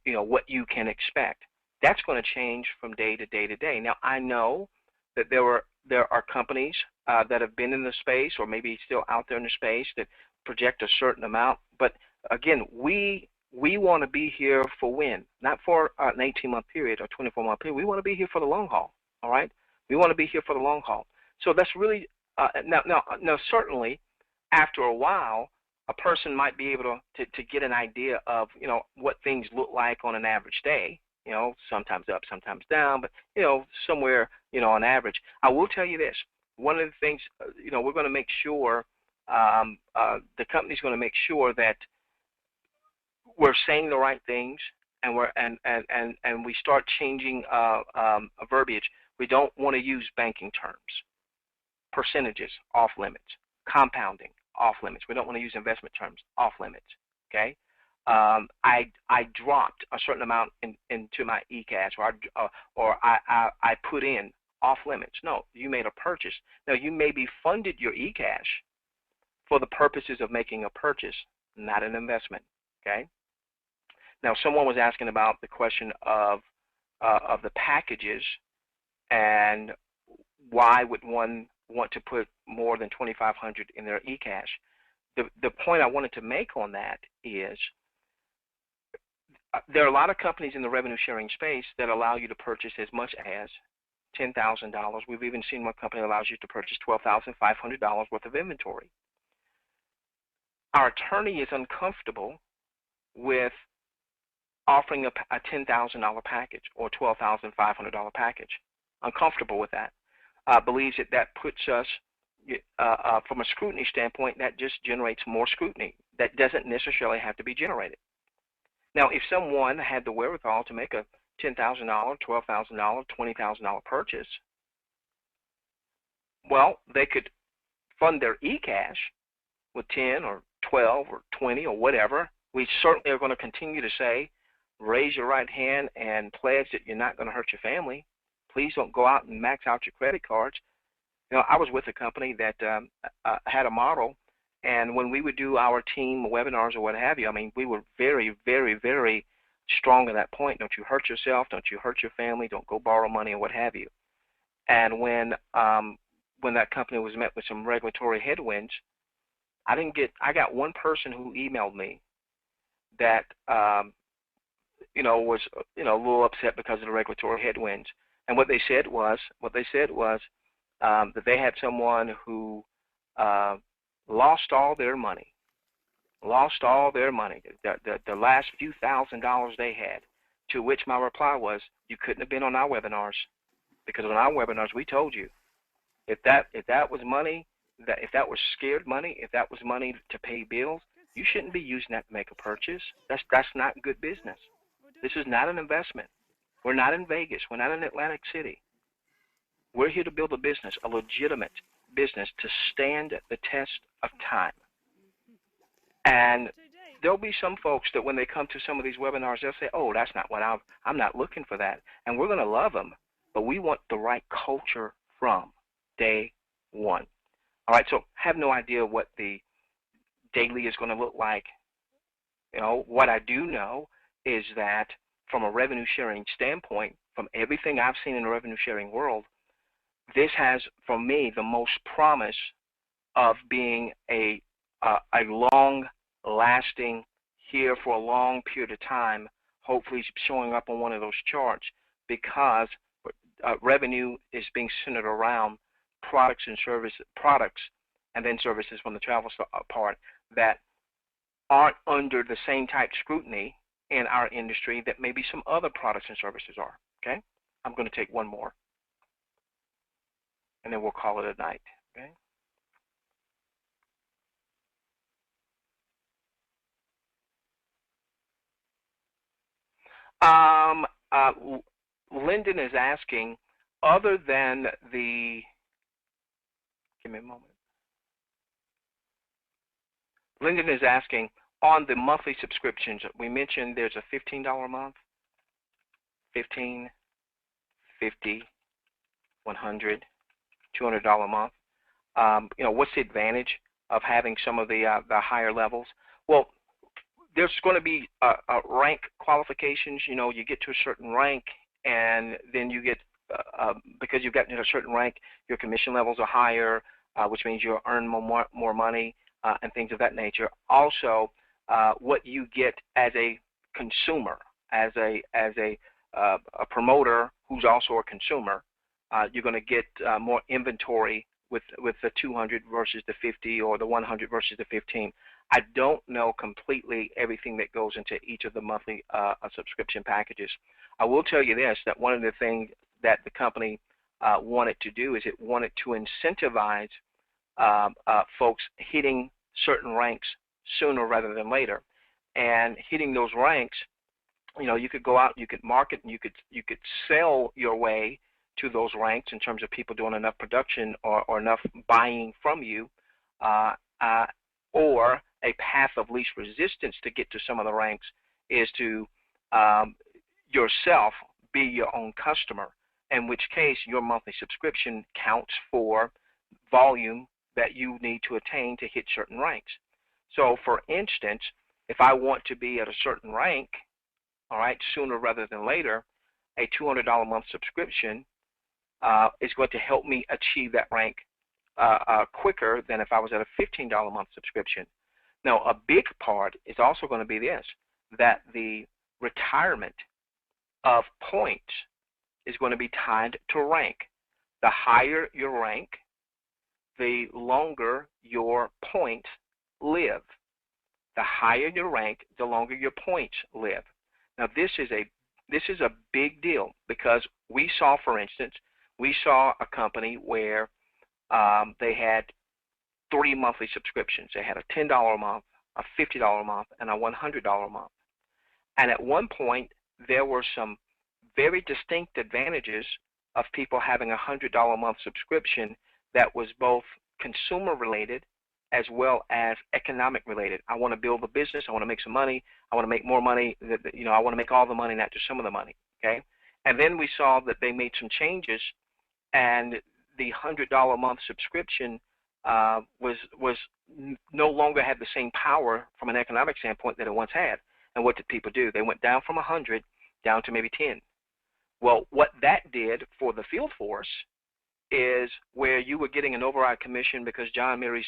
what you can expect. That's going to change from day to day to day. Now, I know that there are companies that have been in the space or maybe still out there in the space that project a certain amount. But again, we want to be here for when? Not for an 18-month period or 24-month period. We want to be here for the long haul, all right? We want to be here for the long haul. So that's really, now certainly after a while, a person might be able to get an idea of, what things look like on an average day. Sometimes up, sometimes down, but, somewhere, on average. I will tell you this. One of the things, we're going to make sure, the company's going to make sure that we're saying the right things and we start changing verbiage. We don't want to use banking terms. Percentages, off limits. Compounding, off limits. We don't want to use investment terms, off limits. Okay? I dropped a certain amount into my eCash, or I put in off limits. No, you made a purchase. Now, you maybe funded your eCash for the purposes of making a purchase, not an investment. Okay. Now, someone was asking about the question of the packages and why would one want to put more than $2,500 in their eCash. The point I wanted to make on that is there are a lot of companies in the revenue sharing space that allow you to purchase as much as $10,000. We've even seen one company that allows you to purchase $12,500 worth of inventory. Our attorney is uncomfortable with offering a $10,000 package or $12,500 package. Uncomfortable with that. Believes that puts us, from a scrutiny standpoint, that just generates more scrutiny. That doesn't necessarily have to be generated. Now, if someone had the wherewithal to make a $10,000, $12,000, $20,000 purchase, well, they could fund their eCash with 10 or 12 or 20 or whatever. We certainly are going to continue to say, raise your right hand and pledge that you're not going to hurt your family. Please don't go out and max out your credit cards. You know, I was with a company that had a model, and when we would do our team webinars or what have you, I mean, we were very, very, very strong at that point. Don't you hurt yourself. Don't you hurt your family. Don't go borrow money or what have you. And when that company was met with some regulatory headwinds, I got one person who emailed me that was a little upset because of the regulatory headwinds. And what they said was that they had someone who lost all their money, the last few $1,000s they had. To which my reply was, you couldn't have been on our webinars, because on our webinars we told you if that was money, if that was scared money, if that was money to pay bills, you shouldn't be using that to make a purchase. That's not good business. This is not an investment. We're not in Vegas. We're not in Atlantic City. We're here to build a business, a legitimate business to stand the test of time. And there'll be some folks that when they come to some of these webinars, they'll say, oh, that's not what I'm not looking for that. And we're going to love them, but we want the right culture from day one. All right, so have no idea what the daily is going to look like. You know, what I do know is that from a revenue sharing standpoint, from everything I've seen in the revenue sharing world, this has, for me, the most promise of being a long-lasting, here for a long period of time, hopefully showing up on one of those charts, because revenue is being centered around products and then services from the travel part that aren't under the same type scrutiny in our industry that maybe some other products and services are. Okay? I'm going to take one more, and then we'll call it a night. Okay? Lyndon is asking, other than the, give me a moment. Lyndon is asking, on the monthly subscriptions, we mentioned there's a $15 a month, 15, 50, 100, $200 a month. What's the advantage of having some of the higher levels? Well, there's going to be rank qualifications. You get to a certain rank, and then you get, because you've gotten to a certain rank, your commission levels are higher, which means you'll earn more money and things of that nature. Also, what you get as a consumer, as a promoter who's also a consumer, you're going to get more inventory with the 200 versus the 50, or the 100 versus the 15. I don't know completely everything that goes into each of the monthly subscription packages. I will tell you this, that one of the things that the company wanted to do is it wanted to incentivize folks hitting certain ranks sooner rather than later. And hitting those ranks, you could go out, you could market, and you could sell your way to those ranks in terms of people doing enough production or enough buying from you, or a path of least resistance to get to some of the ranks is to yourself be your own customer, in which case your monthly subscription counts for volume that you need to attain to hit certain ranks. So for instance, if I want to be at a certain rank, all right, sooner rather than later, a $200 a month subscription is going to help me achieve that rank quicker than if I was at a $15 a month subscription. Now, a big part is also going to be this, that the retirement of points is going to be tied to rank. The higher your rank, the longer your points live. The higher your rank, the longer your points live. Now, this is a big deal because we saw, for instance, a company where they had 3 monthly subscriptions. They had a $10 a month, a $50 a month, and a $100 a month. And at one point, there were some very distinct advantages of people having a $100 a month subscription that was both consumer related as well as economic related. I want to build a business. I want to make some money. I want to make more money. I want to make all the money, not just some of the money. Okay. And then we saw that they made some changes, and the $100 a month subscription was no longer had the same power from an economic standpoint that it once had. And what did people do? They went down from 100 down to maybe 10. Well, what that did for the field force is where you were getting an override commission because John, Mary,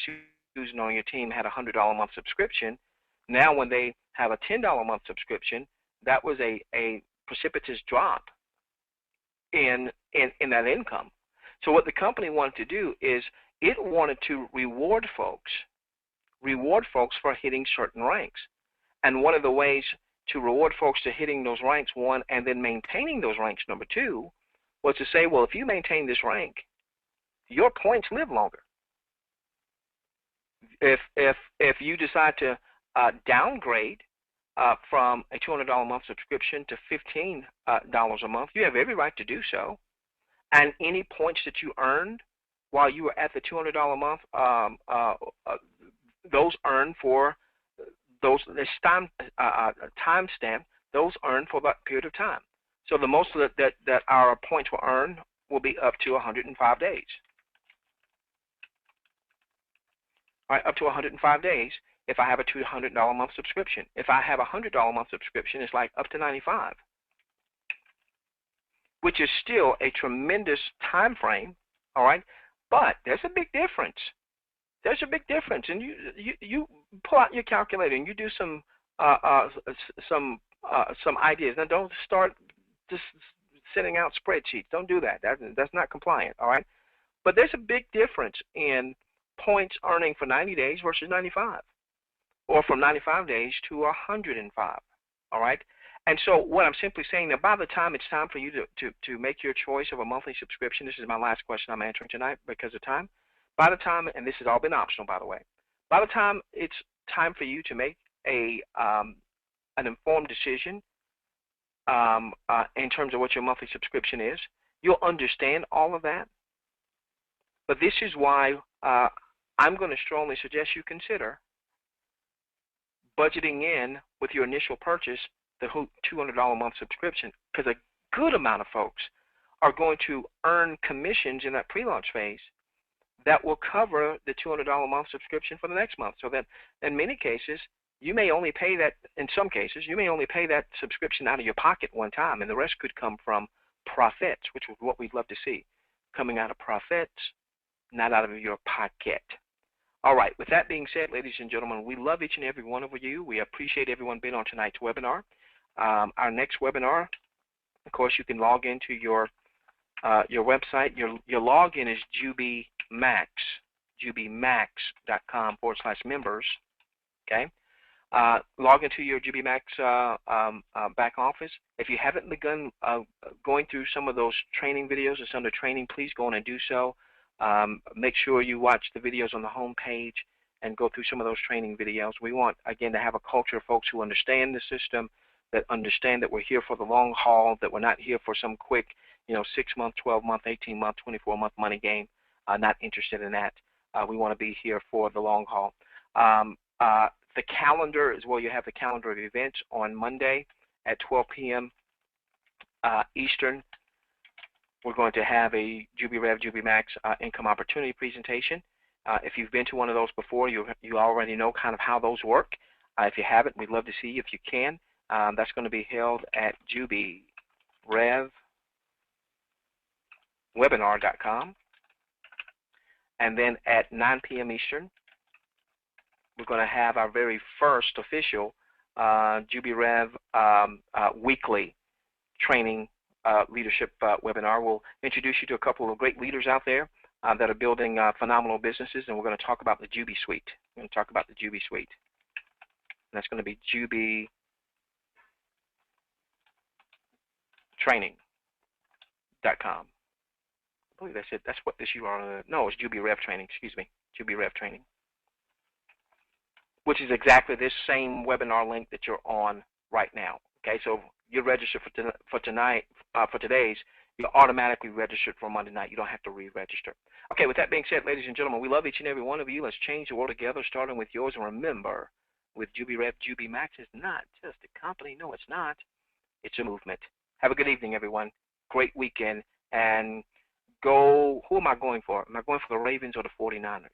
Susan on your team had a $100 a month subscription. Now when they have a $10 a month subscription, that was a precipitous drop in that income. So what the company wanted to do is it wanted to reward folks for hitting certain ranks. And one of the ways to reward folks to hitting those ranks, one, and then maintaining those ranks, number two, was to say, well, if you maintain this rank, your points live longer. If you decide to downgrade from a $200 a month subscription to $15 a month, you have every right to do so. And any points that you earned while you were at the $200 a month, those earned for those time stamp, those earned for that period of time. So the most that our points will earn will be up to 105 days. All right, up to 105 days if I have a $200 a month subscription. If I have a $100 a month subscription, it's like up to 95, which is still a tremendous time frame, all right? But there's a big difference. There's a big difference, and you pull out your calculator and you do some ideas. Now, don't start just sending out spreadsheets. Don't do that. That's not compliant, all right? But there's a big difference in points earning for 90 days versus 95, or from 95 days to 105, all right? And so what I'm simply saying, that by the time it's time for you to make your choice of a monthly subscription, this is my last question I'm answering tonight because of time. By the time, and this has all been optional, by the way, by the time it's time for you to make an informed decision in terms of what your monthly subscription is, you'll understand all of that. But this is why I'm going to strongly suggest you consider budgeting in with your initial purchase the $200 a month subscription, because a good amount of folks are going to earn commissions in that pre-launch phase that will cover the $200 a month subscription for the next month. So that in many cases, you may only pay that, in some cases, you may only pay that subscription out of your pocket one time, and the rest could come from profits, which is what we'd love to see, coming out of profits, not out of your pocket. All right, with that being said, ladies and gentlemen, we love each and every one of you. We appreciate everyone being on tonight's webinar. Our next webinar, of course, you can log into your website. Your login is JubiMax, JubiMax.com/members. Okay, log into your JubiMax back office. If you haven't begun going through some of those training videos, it's under training. Please go on and do so. Make sure you watch the videos on the home page and go through some of those training videos. We want, again, to have a culture of folks who understand the system, that understand that we're here for the long haul, that we're not here for some quick, 6-month, 12-month, 18-month, 24-month money game. Not interested in that. We want to be here for the long haul. The calendar is where you have the calendar of events on Monday at 12 p.m. Eastern. We're going to have a JubiRev, JubiMax income opportunity presentation. If you've been to one of those before, you already know kind of how those work. If you haven't, we'd love to see you if you can. That's going to be held at JubiRevWebinar.com. And then at 9 p.m. Eastern, we're going to have our very first official JubiRev weekly training leadership webinar. We'll introduce you to a couple of great leaders out there that are building phenomenal businesses, and we're going to talk about the Jubi Suite. We're going to talk about the Jubi Suite. And that's going to be JubiTraining.com. I believe that's it. That's what this URL. No, it's JubiRev Training. Excuse me, JubiRev Training, which is exactly this same webinar link that you're on right now. Okay, so you're registered for today's. You're automatically registered for Monday night. You don't have to re-register. Okay, with that being said, ladies and gentlemen, we love each and every one of you. Let's change the world together, starting with yours. And remember, with JubiRev, JubiMax is not just a company. No, it's not. It's a movement. Have a good evening, everyone. Great weekend. And go, who am I going for? Am I going for the Ravens or the 49ers?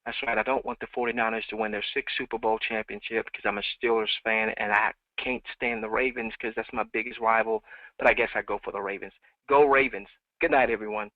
That's right. I don't want the 49ers to win their 6th Super Bowl championship because I'm a Steelers fan, and I can't stand the Ravens because that's my biggest rival. But I guess I go for the Ravens. Go Ravens. Good night, everyone.